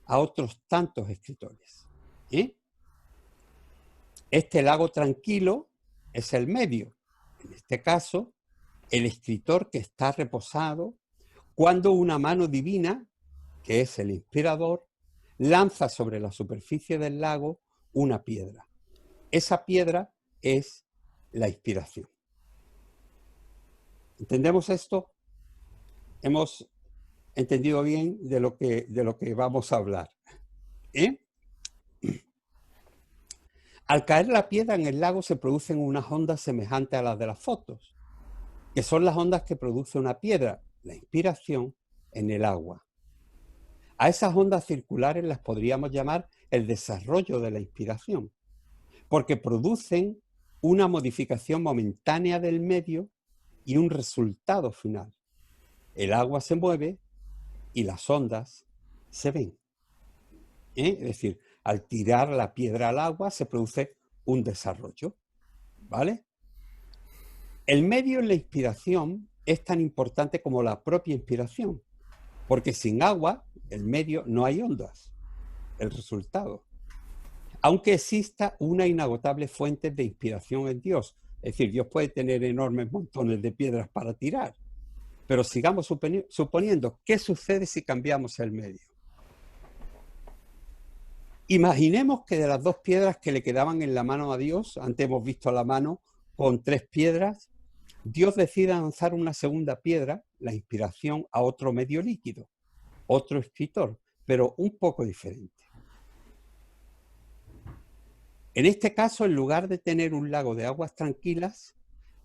a otros tantos escritores. Este lago tranquilo es el medio. En este caso, el escritor que está reposado cuando una mano divina, que es el inspirador, lanza sobre la superficie del lago una piedra. Esa piedra es la inspiración. ¿Entendemos esto? Hemos entendido bien de lo que vamos a hablar. Al caer la piedra en el lago se producen unas ondas semejantes a las de las fotos, que son las ondas que produce una piedra, la inspiración, en el agua. A esas ondas circulares las podríamos llamar el desarrollo de la inspiración, porque producen una modificación momentánea del medio y un resultado final. El agua se mueve y las ondas se ven. Es decir, al tirar la piedra al agua se produce un desarrollo, ¿vale? El medio en la inspiración es tan importante como la propia inspiración, porque sin agua, el medio, no hay ondas, el resultado. Aunque exista una inagotable fuente de inspiración en Dios, es decir, Dios puede tener enormes montones de piedras para tirar, pero sigamos suponiendo, ¿qué sucede si cambiamos el medio? Imaginemos que de las 2 piedras que le quedaban en la mano a Dios, antes hemos visto la mano con 3 piedras, Dios decide lanzar una segunda piedra, la inspiración, a otro medio líquido, otro escritor, pero un poco diferente. En este caso, en lugar de tener un lago de aguas tranquilas,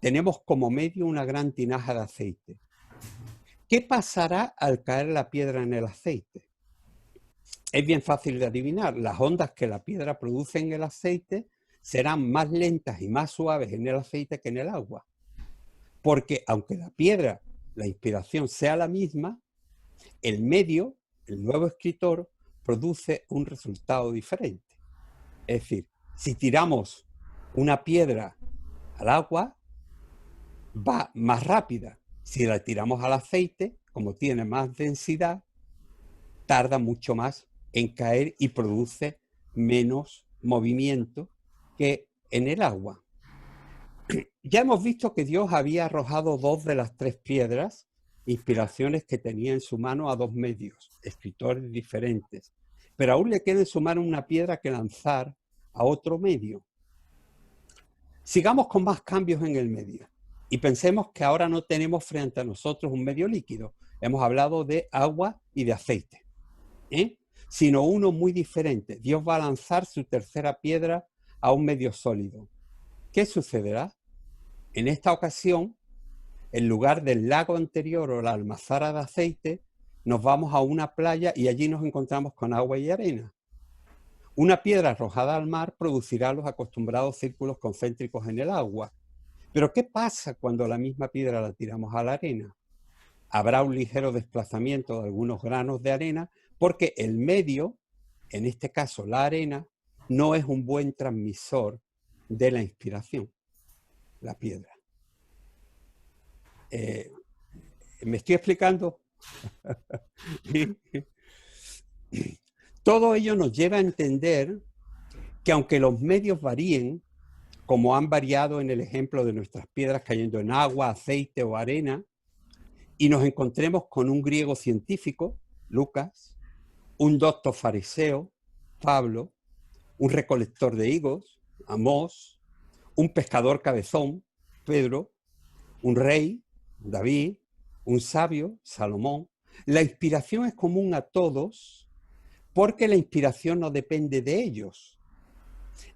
tenemos como medio una gran tinaja de aceite. ¿Qué pasará al caer la piedra en el aceite? Es bien fácil de adivinar. Las ondas que la piedra produce en el aceite serán más lentas y más suaves en el aceite que en el agua. Porque aunque la piedra, la inspiración sea la misma, el medio, el nuevo escritor, produce un resultado diferente. Es decir, si tiramos una piedra al agua, va más rápida. Si la tiramos al aceite, como tiene más densidad, tarda mucho más en caer y produce menos movimiento que en el agua. Ya hemos visto que Dios había arrojado 2 de las 3 piedras, inspiraciones que tenía en su mano, a 2 medios, escritores diferentes. Pero aún le queda en su mano una piedra que lanzar a otro medio. Sigamos con más cambios en el medio y pensemos que ahora no tenemos frente a nosotros un medio líquido. Hemos hablado de agua y de aceite, sino uno muy diferente. Dios va a lanzar su tercera piedra a un medio sólido. ¿Qué sucederá? En esta ocasión, en lugar del lago anterior o la almazara de aceite, nos vamos a una playa y allí nos encontramos con agua y arena. Una piedra arrojada al mar producirá los acostumbrados círculos concéntricos en el agua. Pero ¿qué pasa cuando la misma piedra la tiramos a la arena? Habrá un ligero desplazamiento de algunos granos de arena porque el medio, en este caso la arena, no es un buen transmisor de la inspiración, la piedra. ¿Me estoy explicando? Todo ello nos lleva a entender que aunque los medios varíen, como han variado en el ejemplo de nuestras piedras cayendo en agua, aceite o arena, y nos encontremos con un griego científico, Lucas, un doctor fariseo, Pablo, un recolector de higos, Amós, un pescador cabezón, Pedro, un rey, David, un sabio, Salomón. La inspiración es común a todos porque la inspiración no depende de ellos.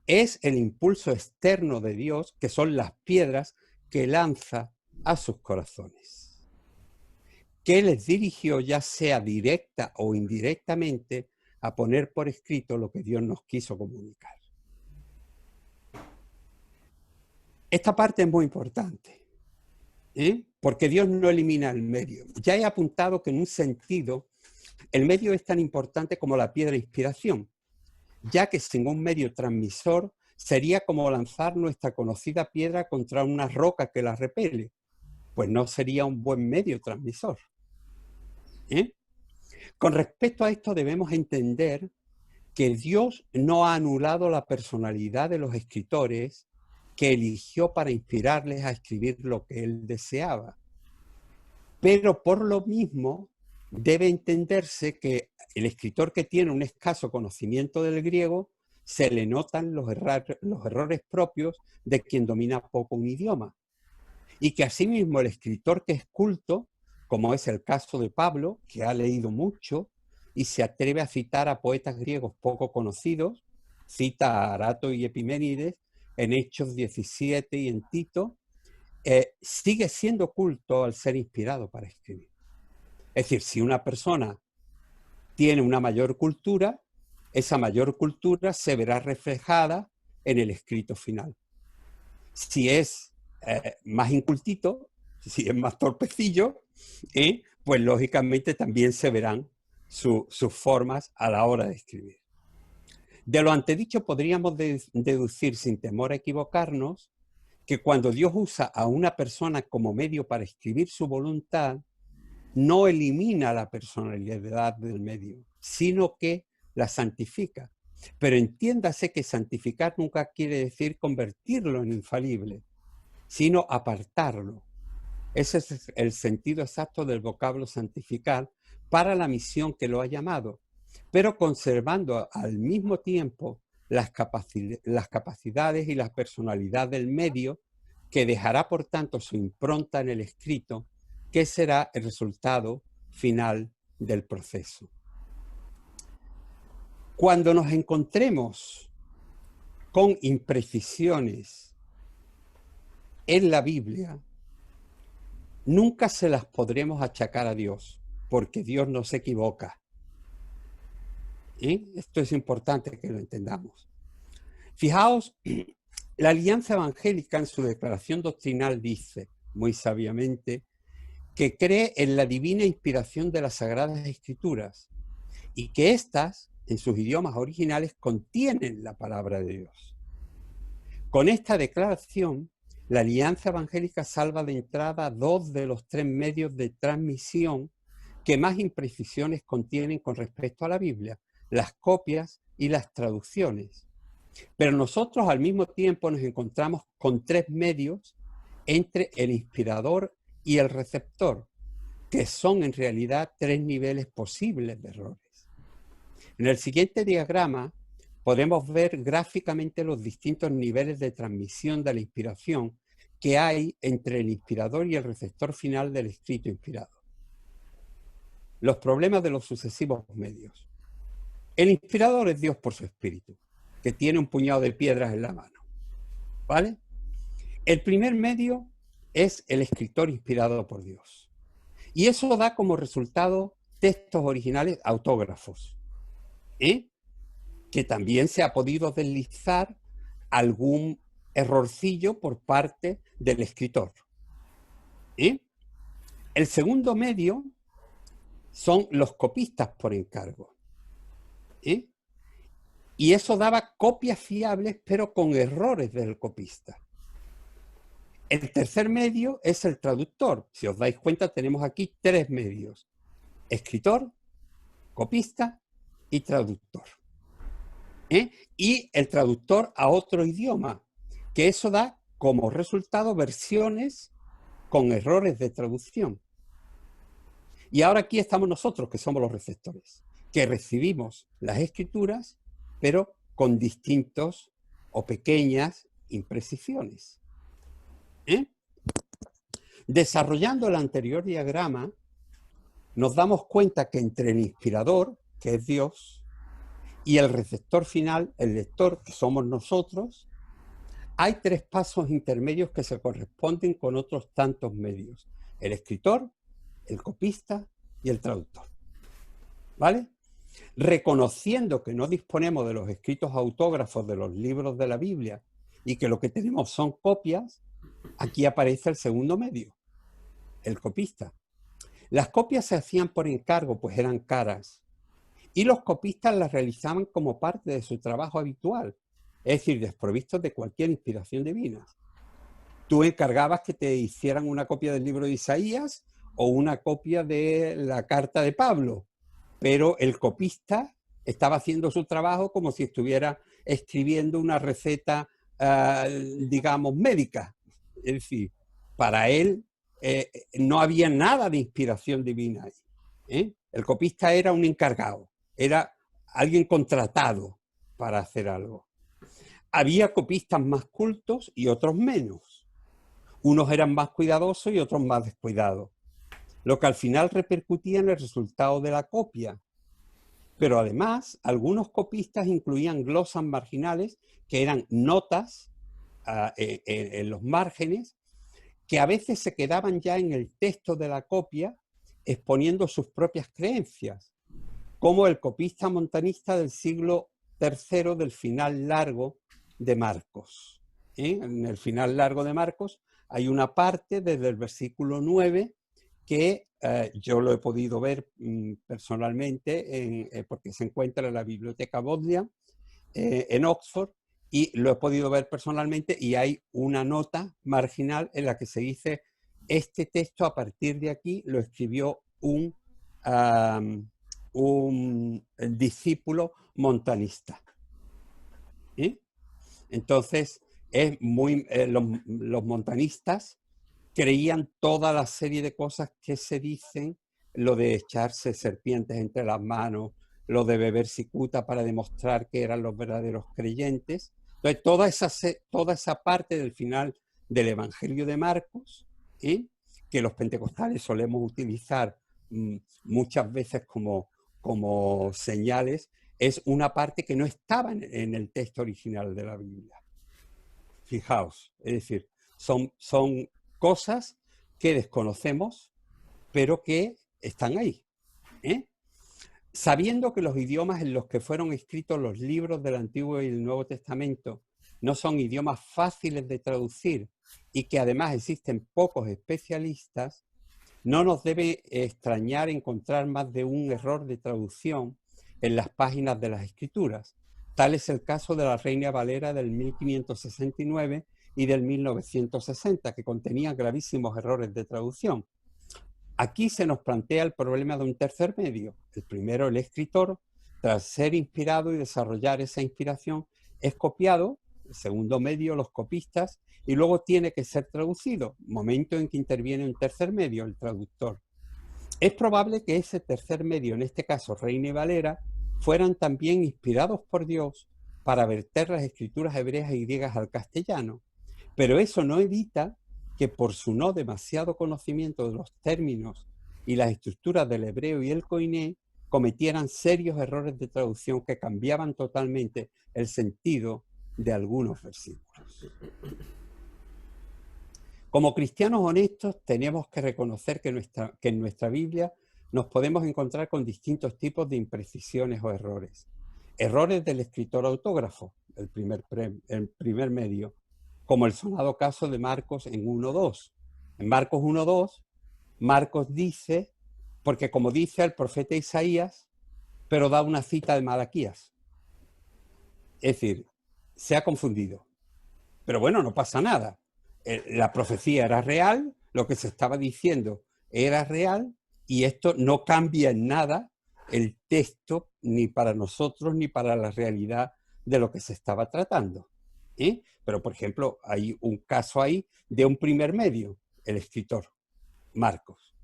Es el impulso externo de Dios, que son las piedras que lanza a sus corazones, que les dirigió, ya sea directa o indirectamente, a poner por escrito lo que Dios nos quiso comunicar. Esta parte es muy importante, porque Dios no elimina el medio. Ya he apuntado que en un sentido el medio es tan importante como la piedra de inspiración, ya que sin un medio transmisor sería como lanzar nuestra conocida piedra contra una roca que la repele, pues no sería un buen medio transmisor. Con respecto a esto debemos entender que Dios no ha anulado la personalidad de los escritores que eligió para inspirarles a escribir lo que él deseaba. Pero por lo mismo debe entenderse que el escritor que tiene un escaso conocimiento del griego se le notan los errores propios de quien domina poco un idioma. Y que asimismo el escritor que es culto, como es el caso de Pablo, que ha leído mucho y se atreve a citar a poetas griegos poco conocidos, cita a Arato y Epiménides en Hechos 17 y en Tito, sigue siendo culto al ser inspirado para escribir. Es decir, si una persona tiene una mayor cultura, esa mayor cultura se verá reflejada en el escrito final. Si es más incultito, si es más torpecillo, pues lógicamente también se verán sus formas a la hora de escribir. De lo antedicho podríamos deducir sin temor a equivocarnos que cuando Dios usa a una persona como medio para escribir su voluntad, no elimina la personalidad del medio, sino que la santifica. Pero entiéndase que santificar nunca quiere decir convertirlo en infalible, sino apartarlo. Ese es el sentido exacto del vocablo santificar para la misión que lo ha llamado, pero conservando al mismo tiempo las capacidades y la personalidad del medio, que dejará por tanto su impronta en el escrito, que será el resultado final del proceso. Cuando nos encontremos con imprecisiones en la Biblia, nunca se las podremos achacar a Dios, porque Dios no se equivoca. Esto es importante que lo entendamos. Fijaos, la Alianza Evangélica en su declaración doctrinal dice, muy sabiamente, que cree en la divina inspiración de las Sagradas Escrituras y que éstas, en sus idiomas originales, contienen la palabra de Dios. Con esta declaración, la Alianza Evangélica salva de entrada 2 de los 3 medios de transmisión que más imprecisiones contienen con respecto a la Biblia, las copias y las traducciones. Pero nosotros al mismo tiempo nos encontramos con 3 medios entre el inspirador y el receptor, que son en realidad 3 niveles posibles de errores. En el siguiente diagrama podemos ver gráficamente los distintos niveles de transmisión de la inspiración que hay entre el inspirador y el receptor final del escrito inspirado. Los problemas de los sucesivos medios. El inspirador es Dios por su espíritu, que tiene un puñado de piedras en la mano. ¿Vale? El primer medio es el escritor inspirado por Dios. Y eso da como resultado textos originales autógrafos, que también se ha podido deslizar algún errorcillo por parte del escritor. El segundo medio son los copistas por encargo. Y eso daba copias fiables, pero con errores del copista. El tercer medio es el traductor. Si os dais cuenta, tenemos aquí tres medios: escritor, copista y traductor. Y el traductor a otro idioma, que eso da como resultado versiones con errores de traducción. Y ahora aquí estamos nosotros, que somos los receptores, que recibimos las escrituras, pero con distintos o pequeñas imprecisiones. Desarrollando el anterior diagrama, nos damos cuenta que entre el inspirador, que es Dios, y el receptor final, el lector, que somos nosotros, hay tres pasos intermedios que se corresponden con otros tantos medios: el escritor, el copista y el traductor. ¿Vale? Reconociendo que no disponemos de los escritos autógrafos de los libros de la Biblia y que lo que tenemos son copias, aquí aparece el segundo medio, el copista. Las copias se hacían por encargo, pues eran caras, y los copistas las realizaban como parte de su trabajo habitual, es decir, desprovistos de cualquier inspiración divina. Tú encargabas que te hicieran una copia del libro de Isaías o una copia de la carta de Pablo, pero el copista estaba haciendo su trabajo como si estuviera escribiendo una receta, digamos, médica. Es decir, para él no había nada de inspiración divina ahí. El copista era un encargado, era alguien contratado para hacer algo. Había copistas más cultos y otros menos. Unos eran más cuidadosos y otros más descuidados, lo que al final repercutía en el resultado de la copia. Pero además, algunos copistas incluían glosas marginales, que eran notas en los márgenes, que a veces se quedaban ya en el texto de la copia, exponiendo sus propias creencias, como el copista montanista del siglo III del final largo de Marcos. En el final largo de Marcos hay una parte desde el versículo 9 que yo lo he podido ver personalmente porque se encuentra en la Biblioteca Bodleian en Oxford, y lo he podido ver personalmente, y hay una nota marginal en la que se dice: este texto a partir de aquí lo escribió un discípulo montanista. Entonces, es muy, los montanistas creían toda la serie de cosas que se dicen, lo de echarse serpientes entre las manos, lo de beber cicuta para demostrar que eran los verdaderos creyentes. Entonces, toda esa parte del final del Evangelio de Marcos, que los pentecostales solemos utilizar muchas veces como señales, es una parte que no estaba en el texto original de la Biblia. Fijaos, es decir, son cosas que desconocemos, pero que están ahí. Sabiendo que los idiomas en los que fueron escritos los libros del Antiguo y el Nuevo Testamento no son idiomas fáciles de traducir y que además existen pocos especialistas, no nos debe extrañar encontrar más de un error de traducción en las páginas de las Escrituras. Tal es el caso de la Reina Valera del 1569 y del 1960, que contenían gravísimos errores de traducción. Aquí se nos plantea el problema de un tercer medio. El primero, el escritor, tras ser inspirado y desarrollar esa inspiración, es copiado. El segundo medio, los copistas, y luego tiene que ser traducido, momento en que interviene un tercer medio, el traductor. Es probable que ese tercer medio, en este caso Reina y Valera, fueran también inspirados por Dios para verter las escrituras hebreas y griegas al castellano, pero eso no evita que por su no demasiado conocimiento de los términos y las estructuras del hebreo y el koiné cometieran serios errores de traducción que cambiaban totalmente el sentido de algunos versículos. Como cristianos honestos tenemos que reconocer que en nuestra Biblia nos podemos encontrar con distintos tipos de imprecisiones o errores. Errores del escritor autógrafo, el primer medio, como el sonado caso de Marcos en 1.2. En Marcos 1.2, Marcos dice, porque como dice el profeta Isaías, pero da una cita de Malaquías. Es decir, se ha confundido. Pero bueno, no pasa nada. La profecía era real, lo que se estaba diciendo era real, y esto no cambia en nada el texto, ni para nosotros, ni para la realidad de lo que se estaba tratando. Pero, por ejemplo, hay un caso ahí de un primer medio, el escritor, Marcos.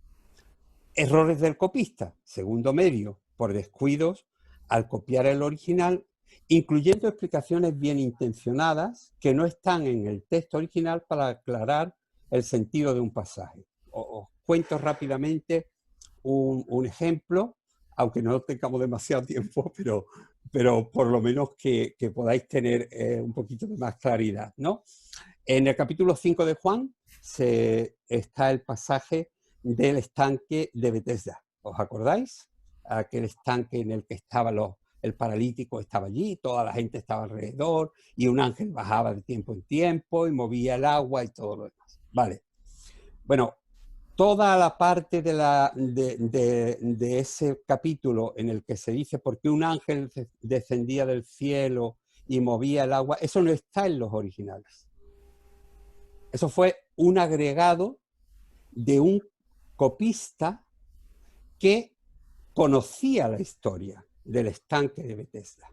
Errores del copista, segundo medio, por descuidos, al copiar el original, incluyendo explicaciones bien intencionadas que no están en el texto original para aclarar el sentido de un pasaje. Os cuento rápidamente un ejemplo, aunque no tengamos demasiado tiempo, pero por lo menos que podáis tener un poquito de más claridad, ¿no? En el capítulo 5 de Juan está el pasaje del estanque de Betesda. ¿Os acordáis? Aquel estanque en el que estaba el paralítico estaba allí, toda la gente estaba alrededor y un ángel bajaba de tiempo en tiempo y movía el agua y todo lo demás. Vale. Bueno, toda la parte de ese capítulo en el que se dice por qué un ángel descendía del cielo y movía el agua, eso no está en los originales. Eso fue un agregado de un copista que conocía la historia del estanque de Betesda.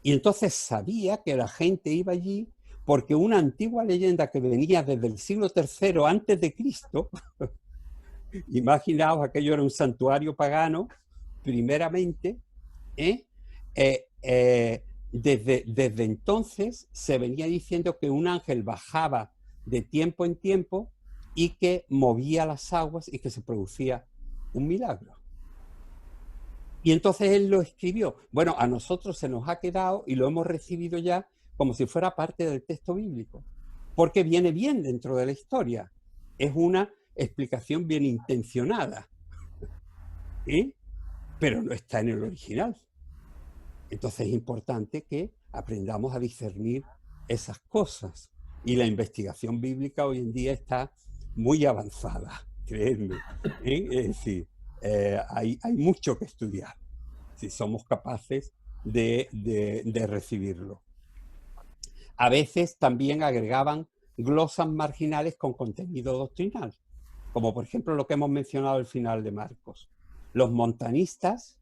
Y entonces sabía que la gente iba allí porque una antigua leyenda que venía desde el siglo III antes de Cristo, imaginaos, aquello era un santuario pagano, primeramente, desde entonces se venía diciendo que un ángel bajaba de tiempo en tiempo y que movía las aguas y que se producía un milagro. Y entonces él lo escribió. Bueno, a nosotros se nos ha quedado y lo hemos recibido ya como si fuera parte del texto bíblico, porque viene bien dentro de la historia. Es una explicación bien intencionada, pero no está en el original. Entonces es importante que aprendamos a discernir esas cosas. Y la investigación bíblica hoy en día está muy avanzada, creedme. Es decir, hay mucho que estudiar, si somos capaces de recibirlo. A veces también agregaban glosas marginales con contenido doctrinal, como por ejemplo lo que hemos mencionado al final de Marcos. Los montanistas,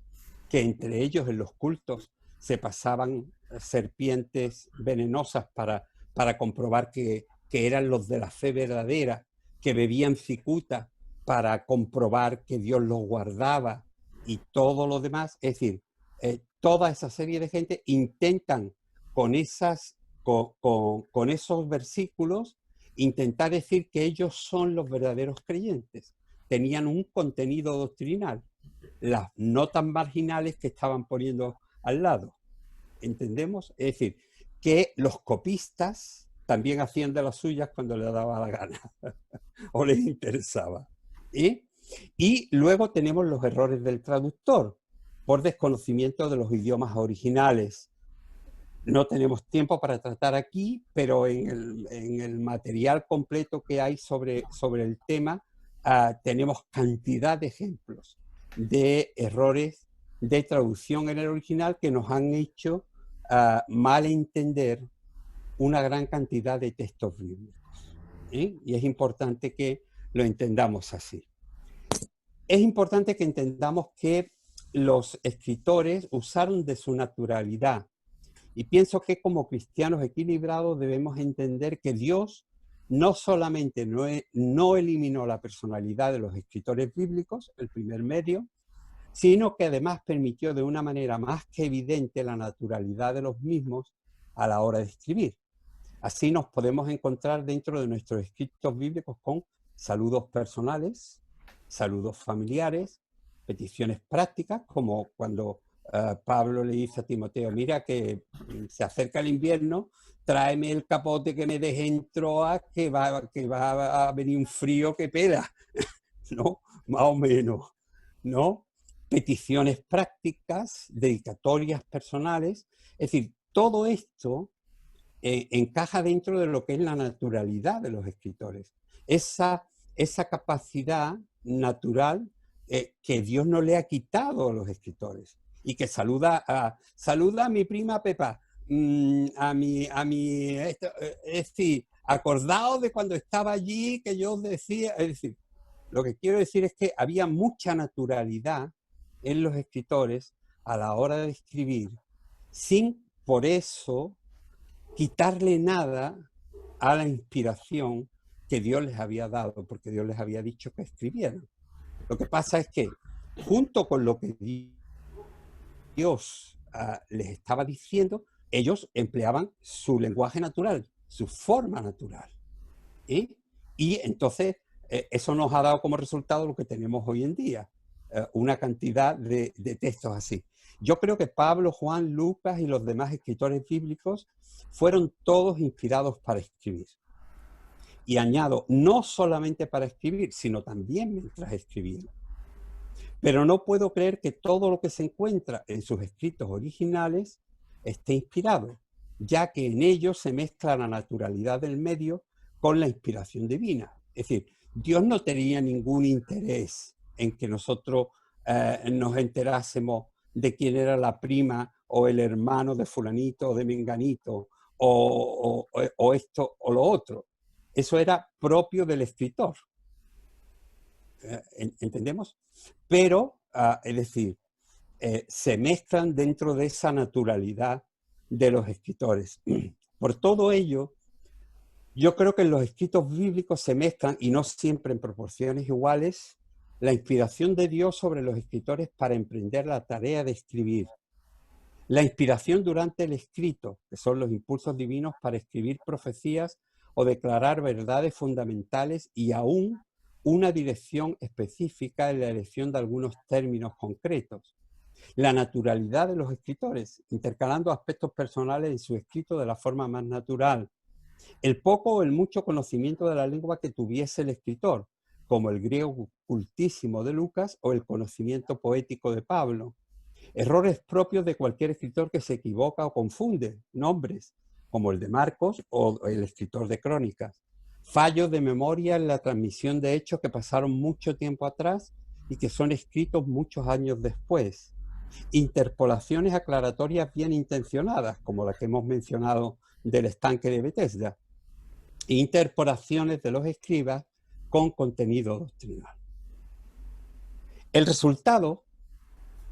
que entre ellos en los cultos se pasaban serpientes venenosas para comprobar que eran los de la fe verdadera, que bebían cicuta para comprobar que Dios los guardaba y todo lo demás. Es decir, toda esa serie de gente intentan con esos versículos intentar decir que ellos son los verdaderos creyentes. Tenían un contenido doctrinal, las notas marginales que estaban poniendo al lado. ¿Entendemos? Es decir, que los copistas también hacían de las suyas cuando les daba la gana o les interesaba. Y luego tenemos los errores del traductor por desconocimiento de los idiomas originales. No tenemos tiempo para tratar aquí, pero en el material completo que hay sobre el tema tenemos cantidad de ejemplos de errores de traducción en el original que nos han hecho mal entender una gran cantidad de textos bíblicos. Y es importante que lo entendamos así. Es importante que entendamos que los escritores usaron de su naturalidad. Y pienso que como cristianos equilibrados debemos entender que Dios no solamente no eliminó la personalidad de los escritores bíblicos, el primer medio, sino que además permitió de una manera más que evidente la naturalidad de los mismos a la hora de escribir. Así nos podemos encontrar dentro de nuestros escritos bíblicos con saludos personales, saludos familiares, peticiones prácticas, como cuando Pablo le dice a Timoteo, mira que se acerca el invierno, tráeme el capote que me deje en Troas, que va a venir un frío que pela, ¿no? Más o menos, ¿no? Peticiones prácticas, dedicatorias personales, es decir, todo esto encaja dentro de lo que es la naturalidad de los escritores. Esa capacidad natural que Dios no le ha quitado a los escritores y que saluda a mi prima Pepa, es decir, acordaos de cuando estaba allí que yo os decía, es decir, lo que quiero decir es que había mucha naturalidad en los escritores a la hora de escribir, sin por eso quitarle nada a la inspiración que Dios les había dado, porque Dios les había dicho que escribieran. Lo que pasa es que, junto con lo que Dios les estaba diciendo, ellos empleaban su lenguaje natural, su forma natural. Y entonces, eso nos ha dado como resultado lo que tenemos hoy en día, una cantidad de textos así. Yo creo que Pablo, Juan, Lucas y los demás escritores bíblicos fueron todos inspirados para escribir. Y añado, no solamente para escribir, sino también mientras escribían. Pero no puedo creer que todo lo que se encuentra en sus escritos originales esté inspirado, ya que en ellos se mezcla la naturalidad del medio con la inspiración divina. Es decir, Dios no tenía ningún interés en que nosotros nos enterásemos de quién era la prima o el hermano de fulanito o de menganito o esto o lo otro. Eso era propio del escritor. ¿Entendemos? Pero, es decir, se mezclan dentro de esa naturalidad de los escritores. Por todo ello, yo creo que en los escritos bíblicos se mezclan, y no siempre en proporciones iguales, la inspiración de Dios sobre los escritores para emprender la tarea de escribir. La inspiración durante el escrito, que son los impulsos divinos para escribir profecías o declarar verdades fundamentales y aún una dirección específica en la elección de algunos términos concretos. La naturalidad de los escritores, intercalando aspectos personales en su escrito de la forma más natural. El poco o el mucho conocimiento de la lengua que tuviese el escritor, como el griego cultísimo de Lucas o el conocimiento poético de Pablo. Errores propios de cualquier escritor que se equivoca o confunde nombres, como el de Marcos o el escritor de Crónicas. Fallos de memoria en la transmisión de hechos que pasaron mucho tiempo atrás y que son escritos muchos años después. Interpolaciones aclaratorias bien intencionadas, como la que hemos mencionado del estanque de Bethesda. Interpolaciones de los escribas con contenido doctrinal. El resultado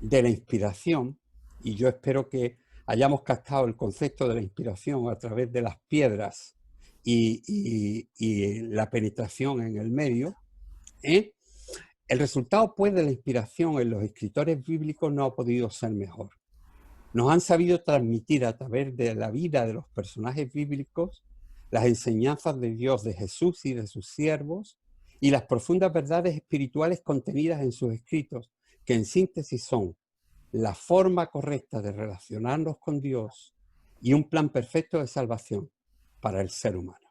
de la inspiración, y yo espero que hayamos captado el concepto de la inspiración a través de las piedras y la penetración en el medio, el resultado pues de la inspiración en los escritores bíblicos no ha podido ser mejor. Nos han sabido transmitir a través de la vida de los personajes bíblicos las enseñanzas de Dios, de Jesús y de sus siervos, y las profundas verdades espirituales contenidas en sus escritos, que en síntesis son la forma correcta de relacionarnos con Dios y un plan perfecto de salvación para el ser humano.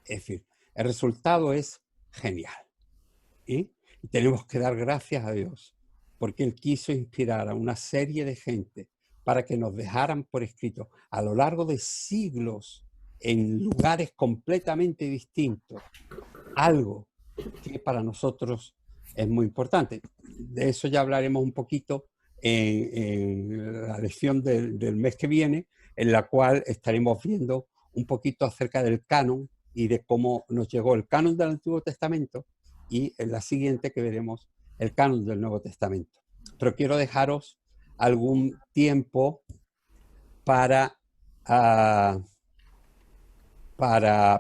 Es decir, el resultado es genial. Y tenemos que dar gracias a Dios, porque Él quiso inspirar a una serie de gente para que nos dejaran por escrito a lo largo de siglos en lugares completamente distintos algo que para nosotros es muy importante. De eso ya hablaremos un poquito en la lección del mes que viene, en la cual estaremos viendo un poquito acerca del canon y de cómo nos llegó el canon del Antiguo Testamento, y en la siguiente que veremos el canon del Nuevo Testamento. Pero quiero dejaros algún tiempo para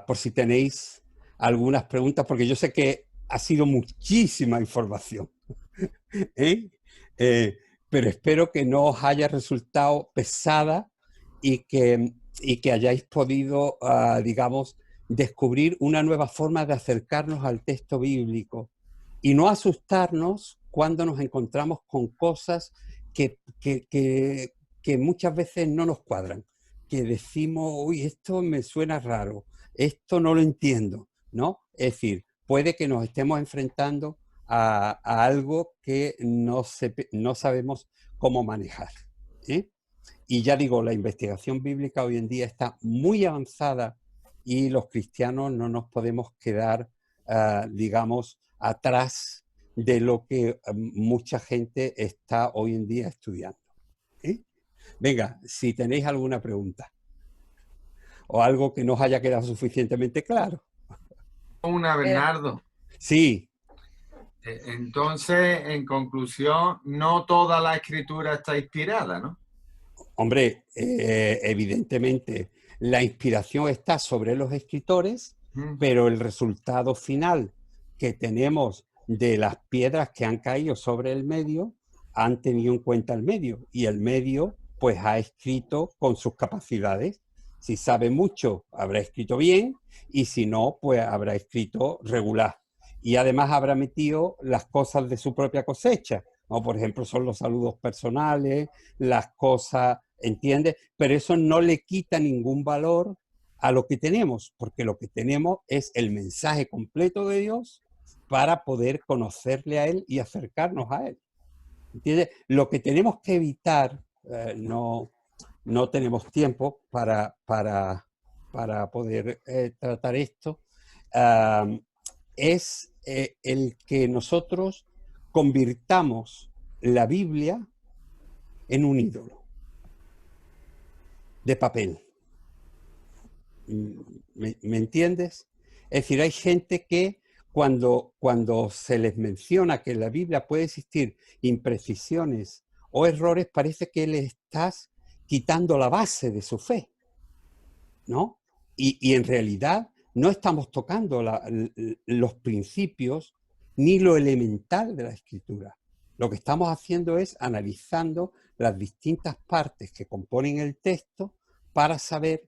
por si tenéis algunas preguntas, porque yo sé que ha sido muchísima información, pero espero que no os haya resultado pesada y que hayáis podido, digamos, descubrir una nueva forma de acercarnos al texto bíblico y no asustarnos cuando nos encontramos con cosas que muchas veces no nos cuadran, que decimos, uy, esto me suena raro, esto no lo entiendo, ¿no? Es decir, puede que nos estemos enfrentando a algo que no sabemos cómo manejar, ¿eh? Y ya digo, la investigación bíblica hoy en día está muy avanzada y los cristianos no nos podemos quedar, digamos, atrás de lo que mucha gente está hoy en día estudiando, ¿eh? Venga, si tenéis alguna pregunta o algo que no os haya quedado suficientemente claro. Una, Bernardo. Sí. Entonces, en conclusión, no toda la escritura está inspirada, ¿no? Hombre, evidentemente la inspiración está sobre los escritores, pero el resultado final que tenemos de las piedras que han caído sobre el medio han tenido en cuenta el medio, y el medio pues ha escrito con sus capacidades. Si sabe mucho, habrá escrito bien, y si no, pues habrá escrito regular. Y además habrá metido las cosas de su propia cosecha, ¿no? Por ejemplo, son los saludos personales, las cosas, ¿entiendes? Pero eso no le quita ningún valor a lo que tenemos, porque lo que tenemos es el mensaje completo de Dios para poder conocerle a Él y acercarnos a Él, ¿entiendes? Lo que tenemos que evitar, no tenemos tiempo para poder tratar esto, es el que nosotros convirtamos la Biblia en un ídolo de papel. ¿Me entiendes? Es decir, hay gente que cuando se les menciona que en la Biblia puede existir imprecisiones o errores, parece que le estás quitando la base de su fe, ¿no? Y en realidad no estamos tocando los principios ni lo elemental de la escritura. Lo que estamos haciendo es analizando las distintas partes que componen el texto para saber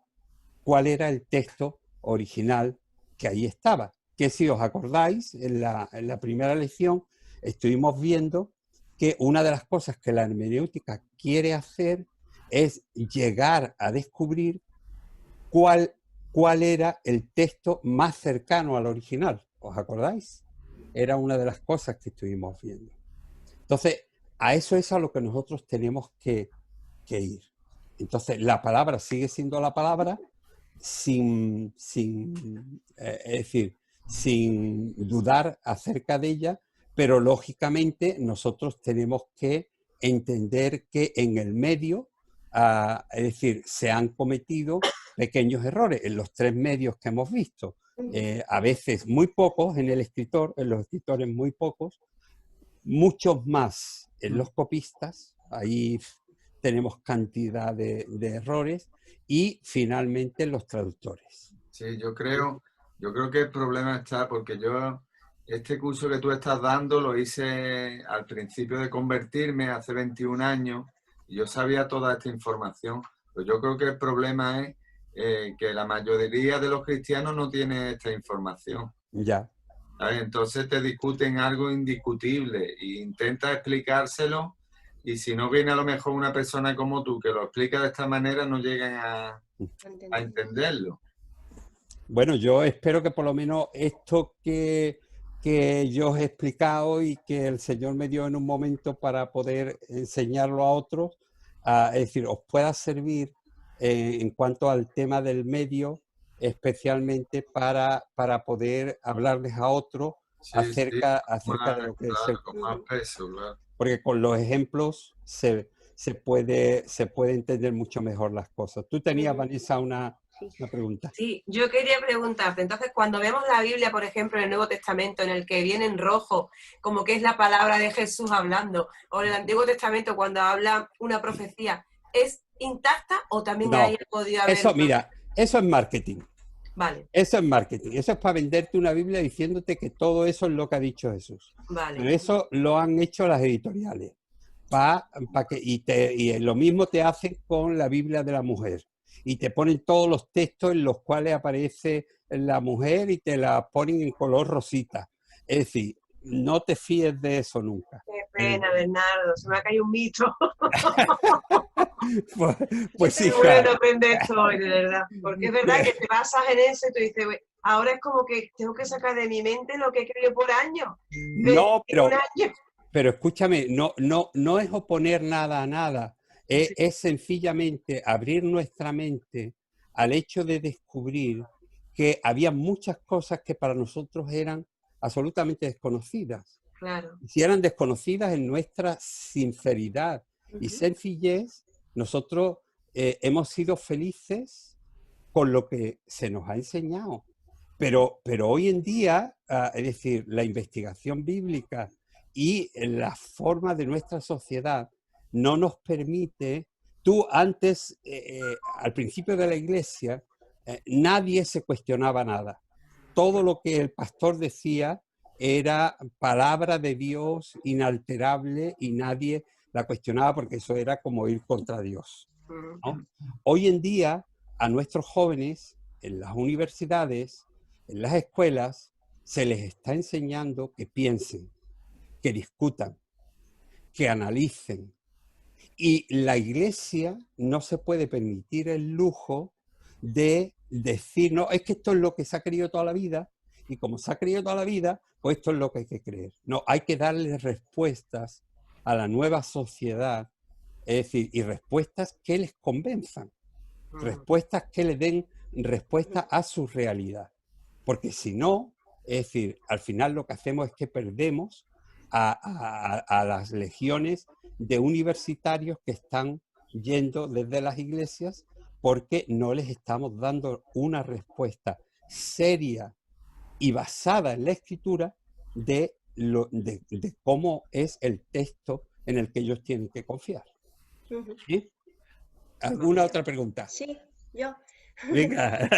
cuál era el texto original que ahí estaba. Que si os acordáis, en la primera lección estuvimos viendo que una de las cosas que la hermenéutica quiere hacer es llegar a descubrir cuál era el texto más cercano al original. ¿Os acordáis? Era una de las cosas que estuvimos viendo. Entonces, a eso es a lo que nosotros tenemos que ir. Entonces, la palabra sigue siendo la palabra sin dudar acerca de ella, pero lógicamente nosotros tenemos que entender que en el medio, es decir, se han cometido pequeños errores en los tres medios que hemos visto. A veces muy pocos en los escritores muy pocos, muchos más en los copistas, ahí tenemos cantidad de errores, y finalmente los traductores. Sí, yo creo que el problema está porque este curso que tú estás dando lo hice al principio de convertirme hace 21 años y yo sabía toda esta información, pero yo creo que el problema es que la mayoría de los cristianos no tiene esta información. Ya. ¿Sabes? Entonces te discuten algo indiscutible e intentas explicárselo, y si no viene a lo mejor una persona como tú que lo explica de esta manera, no llegan a entenderlo. Bueno, yo espero que por lo menos esto que yo os he explicado y que el Señor me dio en un momento para poder enseñarlo a otros, es decir, os pueda servir en cuanto al tema del medio, especialmente para poder hablarles a otros acerca de lo que es el... Con más peso, claro. Porque con los ejemplos se puede entender mucho mejor las cosas. Tú tenías, Vanessa, una pregunta. Sí, yo quería preguntarte, entonces cuando vemos la Biblia, por ejemplo, en el Nuevo Testamento, en el que viene en rojo, como que es la palabra de Jesús hablando, o en el Antiguo Testamento cuando habla una profecía, ¿es intacta o también No, ahí podría haber...? Eso, mira, eso es marketing. Vale. Eso es marketing. Eso es para venderte una Biblia diciéndote que todo eso es lo que ha dicho Jesús. Vale. Pero eso lo han hecho las editoriales. Y lo mismo te hacen con la Biblia de la mujer. Y te ponen todos los textos en los cuales aparece la mujer y te la ponen en color rosita. Es decir, no te fíes de eso nunca. pena, Bernardo, se me ha caído un mito. Pues, pues Qué hija, bueno aprender esto hoy, de verdad. Porque es verdad que te basas en eso y tú dices, "Uy, ahora es como que tengo que sacar de mi mente lo que he creído por años. no, 21 años. pero escúchame, no es oponer nada a nada, Sí, es sencillamente abrir nuestra mente al hecho de descubrir que había muchas cosas que para nosotros eran absolutamente desconocidas. claro. Y si eran desconocidas en nuestra sinceridad y Ujú. sencillez, nosotros hemos sido felices con lo que se nos ha enseñado. Pero hoy en día, es decir, la investigación bíblica y la forma de nuestra sociedad no nos permite. Tú antes, al principio de la iglesia, nadie se cuestionaba nada. Todo lo que el pastor decía era palabra de Dios inalterable y nadie la cuestionaba porque eso era como ir contra Dios, Ujú. ¿no? Hoy en día, a nuestros jóvenes en las universidades, en las escuelas, se les está enseñando que piensen, que discutan, que analicen. Y la iglesia no se puede permitir el lujo de decir, no, es que esto es lo que se ha creído toda la vida, y como se ha creído toda la vida, pues esto es lo que hay que creer. No, hay que darle respuestas a la nueva sociedad, es decir, y respuestas que les convenzan, respuestas que le den respuesta a su realidad. Porque si no, es decir, al final lo que hacemos es que perdemos a las legiones de universitarios que están yendo desde las iglesias porque no les estamos dando una respuesta seria y basada en la escritura de cómo es el texto en el que ellos tienen que confiar. Ujú. ¿Sí? ¿Alguna otra pregunta? Sí, yo. Venga.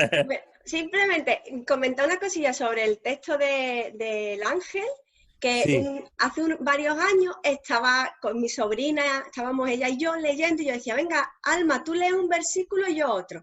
Simplemente comentar una cosilla sobre el texto del ángel, que Sí, hace varios años estaba con mi sobrina, estábamos ella y yo leyendo, y yo decía, venga, Alma, tú lees un versículo y yo otro.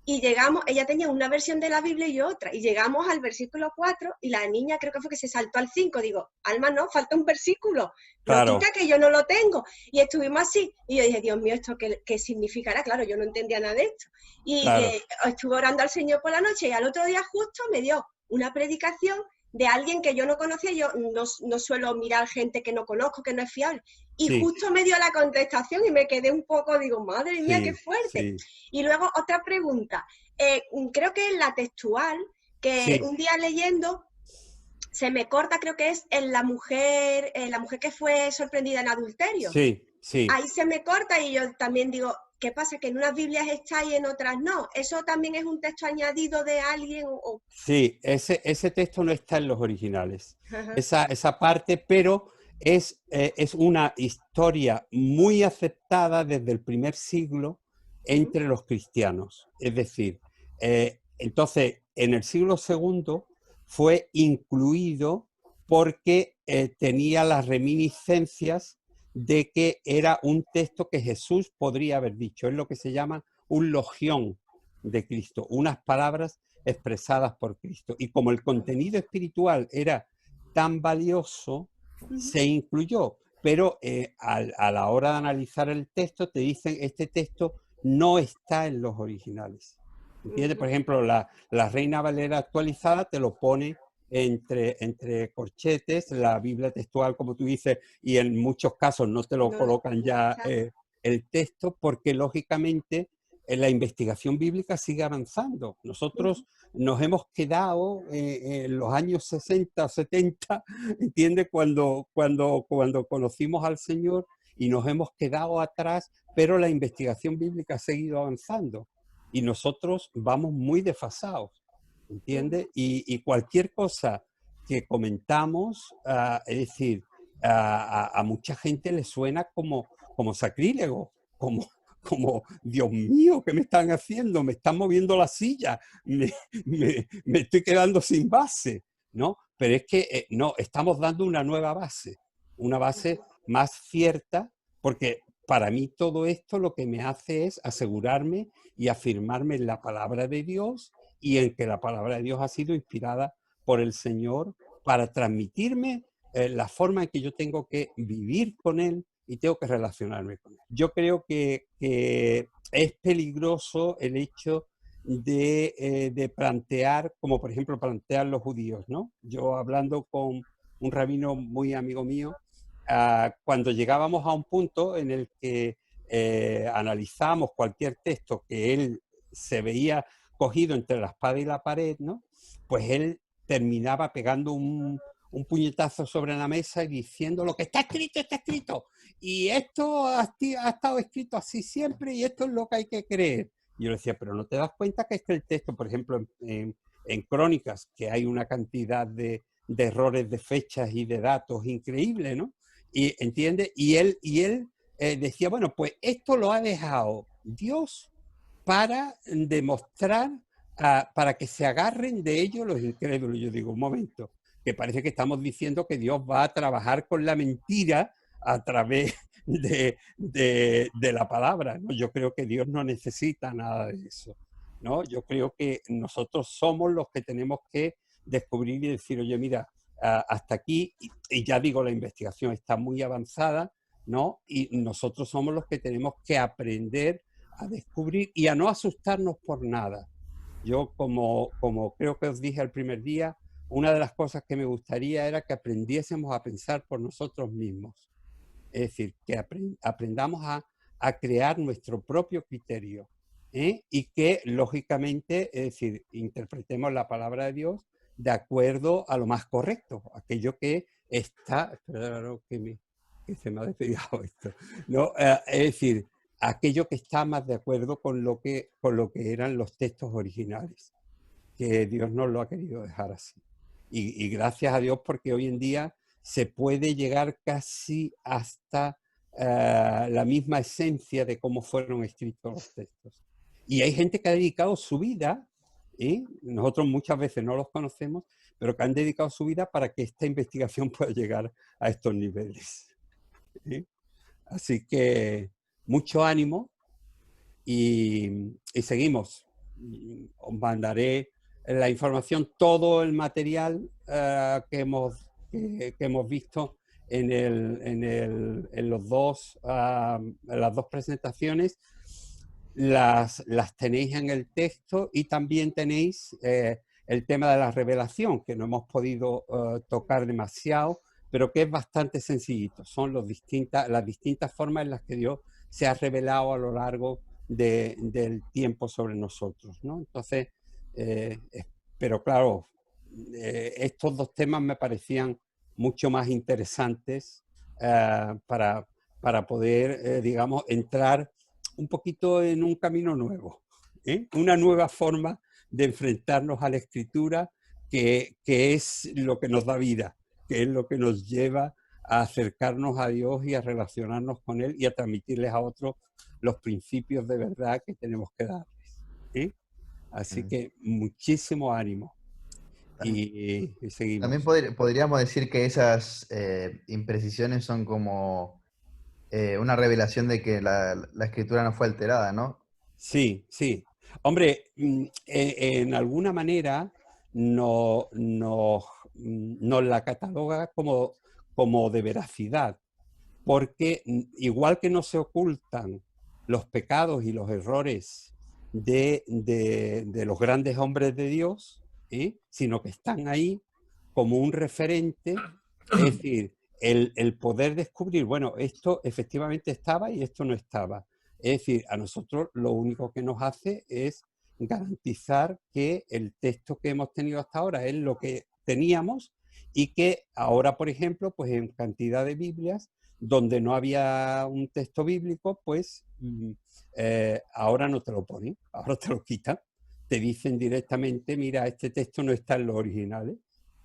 Y llegamos, ella tenía una versión de la Biblia y yo otra, y llegamos al versículo 4 y la niña creo que fue que se saltó al 5. Digo, Alma, no, falta un versículo, lo claro, quita que yo no lo tengo. Y estuvimos así, y yo dije, Dios mío, ¿esto qué significará? Claro, yo no entendía nada de esto. Y claro. estuve orando al Señor por la noche, y al otro día justo me dio una predicación de alguien que yo no conocía. Yo no suelo mirar gente que no conozco, que no es fiable. Y Sí, justo me dio la contestación y me quedé un poco, digo, madre mía, qué sí, fuerte. sí, Y luego otra pregunta, creo que en la textual, que sí, un día leyendo, se me corta, creo que es en la mujer que fue sorprendida en adulterio. sí, sí. Ahí se me corta y yo también digo, ¿qué pasa? Que en unas Biblias está y en otras no. ¿Eso también es un texto añadido de alguien? Sí, ese texto no está en los originales, Ajá. esa parte, pero es una historia muy aceptada desde el primer siglo entre los cristianos. Es decir, entonces en el siglo segundo fue incluido porque tenía las reminiscencias de que era un texto que Jesús podría haber dicho. Es lo que se llama un logión de Cristo, unas palabras expresadas por Cristo. Y como el contenido espiritual era tan valioso, se incluyó. Pero a la hora de analizar el texto, te dicen, este texto no está en los originales. ¿Entiendes? Por ejemplo, la Reina Valera actualizada te lo pone entre corchetes, la Biblia textual, como tú dices, y en muchos casos no te lo No, colocan ya exacto. el texto, porque lógicamente la investigación bíblica sigue avanzando. Nosotros nos hemos quedado en los años 60, 70, ¿entiendes? Cuando conocimos al Señor y nos hemos quedado atrás, pero la investigación bíblica ha seguido avanzando y nosotros vamos muy desfasados, ¿entiendes? Y cualquier cosa que comentamos, es decir, a mucha gente le suena como sacrílego, como, Dios mío, ¿qué me están haciendo? Me están moviendo la silla, me estoy quedando sin base, ¿no? Pero es que no, estamos dando una base más cierta, porque para mí todo esto lo que me hace es asegurarme y afirmarme en la palabra de Dios y en que la palabra de Dios ha sido inspirada por el Señor para transmitirme la forma en que yo tengo que vivir con él y tengo que relacionarme con él. Yo creo que es peligroso el hecho de plantear, como por ejemplo plantean los judíos, ¿no? Yo hablando con un rabino muy amigo mío, cuando llegábamos a un punto en el que analizamos cualquier texto que él se veía cogido entre la espada y la pared, ¿no? Pues él terminaba pegando un puñetazo sobre la mesa y diciendo: lo que está escrito, y esto ha estado escrito así siempre, y esto es lo que hay que creer. Y yo le decía: pero ¿no te das cuenta que es que el texto, por ejemplo, en Crónicas, que hay una cantidad de errores de fechas y de datos increíble, ¿no? Y entiende, y él decía: bueno, pues esto lo ha dejado Dios para demostrar, para que se agarren de ello los incrédulos. Yo digo: un momento, que parece que estamos diciendo que Dios va a trabajar con la mentira a través de la palabra, ¿no? Yo creo que Dios no necesita nada de eso, ¿no? Yo creo que nosotros somos los que tenemos que descubrir y decir: oye, mira, hasta aquí, y ya digo, la investigación está muy avanzada, ¿no? Y nosotros somos los que tenemos que aprender a descubrir y a no asustarnos por nada. Yo, como creo que os dije el primer día, una de las cosas que me gustaría era que aprendiésemos a pensar por nosotros mismos. Es decir, que aprendamos a crear nuestro propio criterio, ¿eh? Y que, lógicamente, es decir, interpretemos la palabra de Dios de acuerdo a lo más correcto, aquello que está... Espera, que se me ha despegado esto. ¿No? Es decir, aquello que está más de acuerdo con lo que eran los textos originales, que Dios nos lo ha querido dejar así. Y gracias a Dios, porque hoy en día se puede llegar casi hasta la misma esencia de cómo fueron escritos los textos. Y hay gente que ha dedicado su vida, nosotros muchas veces no los conocemos, pero que han dedicado su vida para que esta investigación pueda llegar a estos niveles. Así que mucho ánimo y seguimos. Os mandaré la información, todo el material que hemos visto en las dos presentaciones. Las tenéis en el texto, y también tenéis el tema de la revelación, que no hemos podido tocar demasiado, pero que es bastante sencillito. Son las distintas formas en las que Dios se ha revelado a lo largo del tiempo sobre nosotros, ¿no? Entonces, pero claro, estos dos temas me parecían mucho más interesantes para poder, digamos, entrar un poquito en un camino nuevo, una nueva forma de enfrentarnos a la escritura, que es lo que nos da vida, que es lo que nos lleva a acercarnos a Dios y a relacionarnos con Él y a transmitirles a otros los principios de verdad que tenemos que darles. Así que muchísimo ánimo. Y seguimos. También podríamos decir que esas imprecisiones son como una revelación de que la escritura no fue alterada, ¿no? Sí, sí. Hombre, en alguna manera nos la cataloga como de veracidad, porque igual que no se ocultan los pecados y los errores de los grandes hombres de Dios, sino que están ahí como un referente, es decir, el poder descubrir, bueno, esto efectivamente estaba y esto no estaba. Es decir, a nosotros lo único que nos hace es garantizar que el texto que hemos tenido hasta ahora es lo que teníamos, y que ahora, por ejemplo, pues en cantidad de Biblias donde no había un texto bíblico, pues ahora no te lo ponen, ahora te lo quitan, te dicen directamente: mira, este texto no está en los originales,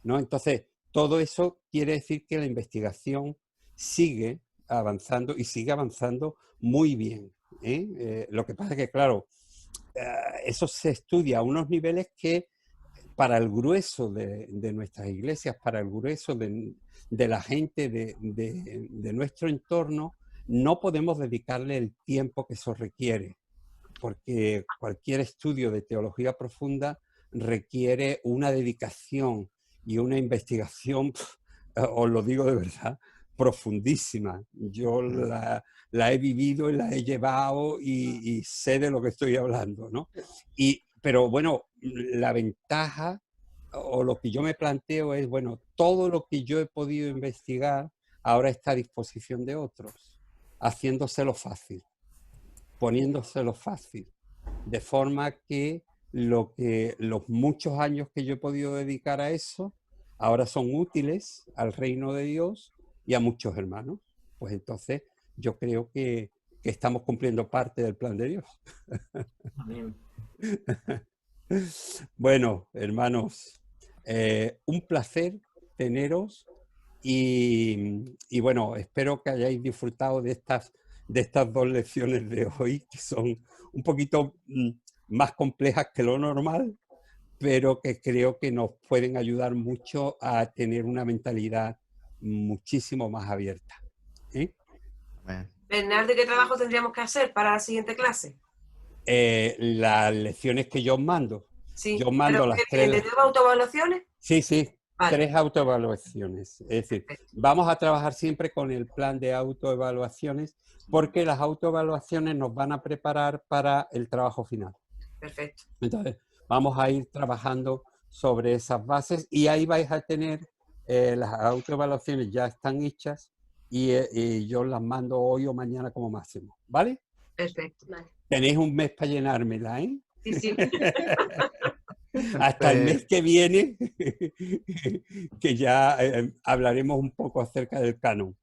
¿no? Entonces, todo eso quiere decir que la investigación sigue avanzando, y sigue avanzando muy bien. Lo que pasa es que, claro, eso se estudia a unos niveles que para el grueso de nuestras iglesias, para el grueso de la gente de nuestro entorno, no podemos dedicarle el tiempo que eso requiere, porque cualquier estudio de teología profunda requiere una dedicación y una investigación os lo digo de verdad, profundísima. Yo la he vivido y la he llevado y sé de lo que estoy hablando, ¿no? Pero bueno, la ventaja o lo que yo me planteo es, bueno, todo lo que yo he podido investigar ahora está a disposición de otros, haciéndoselo fácil, poniéndoselo fácil, de forma que los muchos años que yo he podido dedicar a eso ahora son útiles al reino de Dios y a muchos hermanos. Pues entonces yo creo que estamos cumpliendo parte del plan de Dios. Amén. Bueno, hermanos, un placer teneros y bueno, espero que hayáis disfrutado de estas 2 lecciones de hoy, que son un poquito más complejas que lo normal, pero que creo que nos pueden ayudar mucho a tener una mentalidad muchísimo más abierta. ¿Eh? Bernardo, ¿qué trabajo tendríamos que hacer para la siguiente clase? Las lecciones que yo os mando. Sí, Yo os mando las 3. ¿De nuevo autoevaluaciones? Sí, Vale. 3 autoevaluaciones. Es decir, vamos a trabajar siempre con el plan de autoevaluaciones porque las autoevaluaciones nos van a preparar para el trabajo final. Perfecto. Entonces, vamos a ir trabajando sobre esas bases y ahí vais a tener las autoevaluaciones ya están hechas y yo las mando hoy o mañana como máximo. ¿Vale? Perfecto. Vale. Tenéis un mes para llenármela, ¿eh? Sí, sí. Hasta el mes que viene, que ya hablaremos un poco acerca del canon,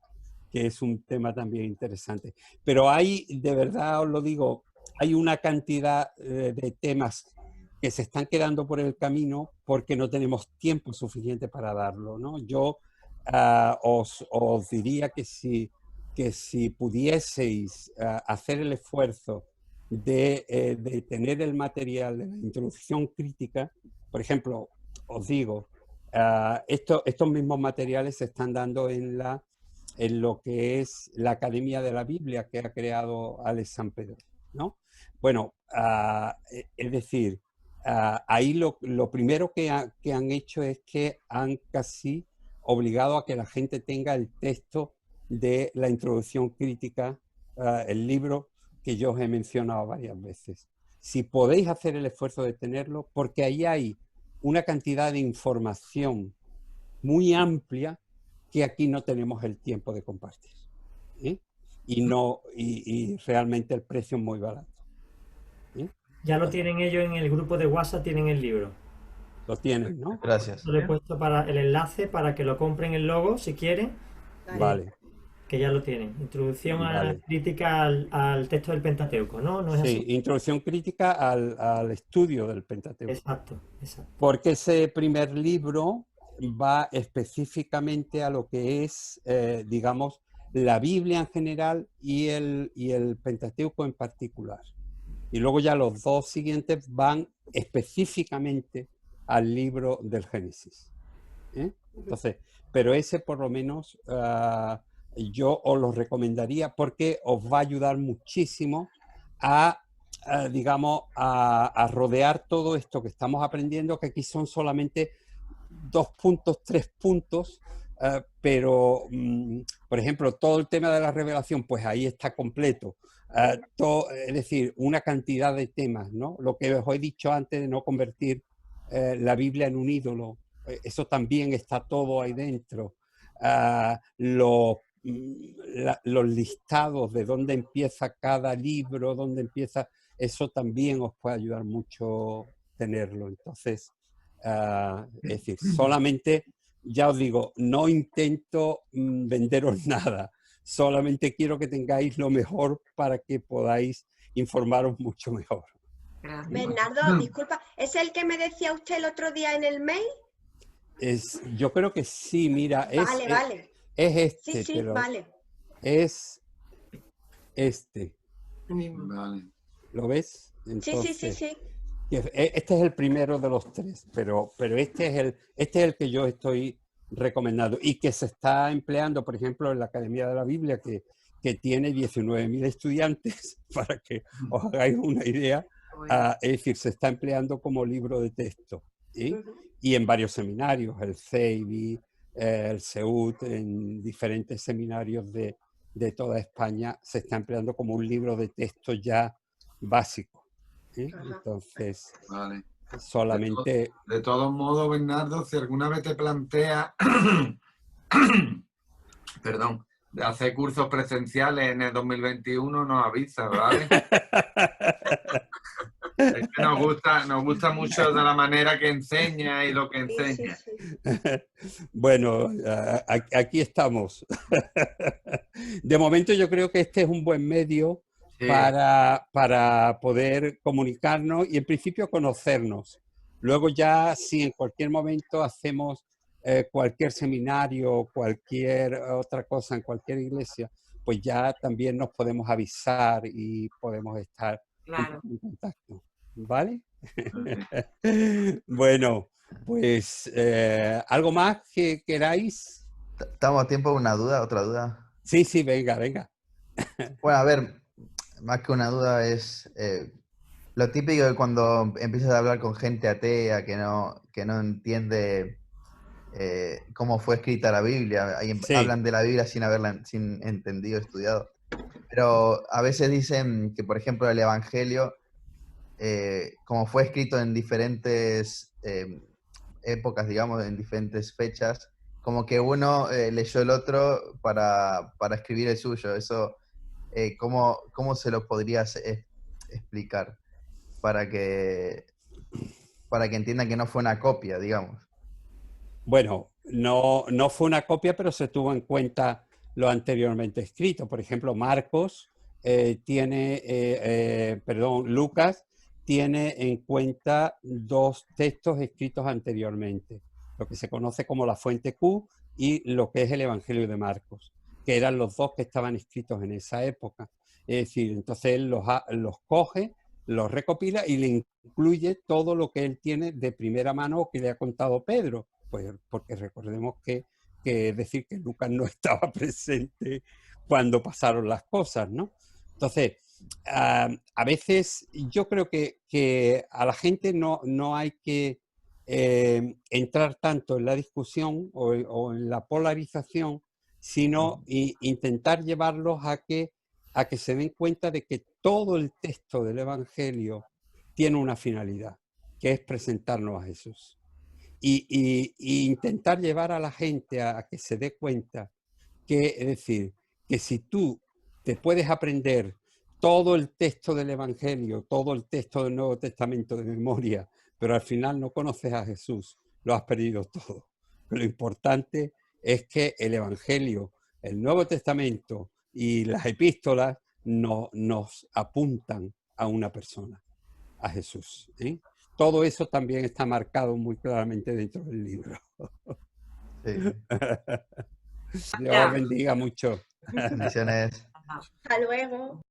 que es un tema también interesante. Pero hay, de verdad os lo digo, hay una cantidad de temas que se están quedando por el camino porque no tenemos tiempo suficiente para darlo, ¿no? Yo os diría que si pudieseis hacer el esfuerzo de tener el material de la introducción crítica, por ejemplo, os digo, estos mismos materiales se están dando en lo que es la Academia de la Biblia que ha creado Alex San Pedro, ¿no? Bueno, es decir, ahí lo primero que han hecho es que han casi obligado a que la gente tenga el texto de la introducción crítica, el libro que yo os he mencionado varias veces. Si podéis hacer el esfuerzo de tenerlo, porque ahí hay una cantidad de información muy amplia que aquí no tenemos el tiempo de compartir. ¿Eh? Y realmente el precio es muy barato. ¿Eh? Ya lo tienen ellos en el grupo de WhatsApp, tienen el libro. Lo tienen, ¿no? Gracias. Lo he puesto para el enlace para que lo compren el logo si quieren. Vale. Que ya lo tienen. Introducción a Vale. la crítica al texto del Pentateuco, ¿no? ¿No es Sí, así? introducción crítica al estudio del Pentateuco. Exacto, exacto. Porque ese primer libro va específicamente a lo que es, digamos, la Biblia en general y el Pentateuco en particular. Y luego ya los 2 siguientes van específicamente al libro del Génesis. ¿Eh? Entonces, pero ese por lo menos yo os lo recomendaría porque os va a ayudar muchísimo digamos, a rodear todo esto que estamos aprendiendo, que aquí son solamente 2 puntos, 3 puntos, pero, por ejemplo, todo el tema de la revelación, pues ahí está completo. Es decir, una cantidad de temas, ¿no? Lo que os he dicho antes de no convertir la Biblia en un ídolo, eso también está todo ahí dentro. Los listados de dónde empieza cada libro, dónde empieza, eso también os puede ayudar mucho tenerlo. Entonces, es decir, solamente, ya os digo, no intento venderos nada, solamente quiero que tengáis lo mejor para que podáis informaros mucho mejor. Gracias. Bernardo, disculpa, ¿es el que me decía usted el otro día en el mail? Yo creo que sí, mira, Vale, vale. es este, Sí, sí, pero vale. es este. Vale. ¿Lo ves? Sí, sí, sí, sí. Este es el primero de los 3, pero este es el que yo estoy recomendando y que se está empleando, por ejemplo, en la Academia de la Biblia, que tiene 19.000 estudiantes, para que os hagáis una idea. Es decir, se está empleando como libro de texto. ¿Sí? Y en varios seminarios, el CEIBI, el CEUT, en diferentes seminarios de toda España, se está empleando como un libro de texto ya básico. Ajá. Entonces, Vale. solamente... De todos modos, Bernardo, si alguna vez te planteas, perdón, de hacer cursos presenciales en el 2021, nos avisas, ¿vale? Es que nos gusta mucho de la manera que enseña y lo que Sí, sí, enseña. sí. Bueno, aquí estamos. De momento yo creo que este es un buen medio Sí. para poder comunicarnos y en principio conocernos. Luego ya si en cualquier momento hacemos cualquier seminario, cualquier otra cosa en cualquier iglesia, pues ya también nos podemos avisar y podemos estar Claro. en contacto. ¿Vale? Bueno, pues ¿algo más que queráis? ¿Estamos a tiempo de una duda, otra duda? Sí, sí, venga, venga. Bueno, a ver, más que una duda es lo típico de cuando empiezas a hablar con gente atea que no entiende cómo fue escrita la Biblia. Ahí Sí, hablan de la Biblia sin entendido, estudiado. Pero a veces dicen que, por ejemplo, el Evangelio, como fue escrito en diferentes épocas, digamos, en diferentes fechas, como que uno leyó el otro para escribir el suyo. Eso, ¿cómo se lo podrías explicar para que entiendan que no fue una copia, digamos? bueno, no fue una copia, pero se tuvo en cuenta lo anteriormente escrito. Por ejemplo, Marcos Lucas tiene en cuenta dos textos escritos anteriormente, lo que se conoce como la fuente Q y lo que es el Evangelio de Marcos, que eran los dos que estaban escritos en esa época. Es decir, entonces él los coge, los recopila y le incluye todo lo que él tiene de primera mano que le ha contado Pedro. Pues porque recordemos que es decir, que Lucas no estaba presente cuando pasaron las cosas, ¿no? Entonces, a veces yo creo que a la gente no hay que entrar tanto en la discusión o en la polarización, sino intentar llevarlos a que se den cuenta de que todo el texto del Evangelio tiene una finalidad, que es presentarnos a Jesús. Y intentar llevar a la gente a que se dé cuenta que, es decir, que si tú te puedes aprender todo el texto del Evangelio, todo el texto del Nuevo Testamento de memoria, pero al final no conoces a Jesús, lo has perdido todo. Pero lo importante es que el Evangelio, el Nuevo Testamento y las epístolas nos apuntan a una persona, a Jesús. Todo eso también está marcado muy claramente dentro del libro. Sí. Dios bendiga mucho. Bendiciones. Hasta luego.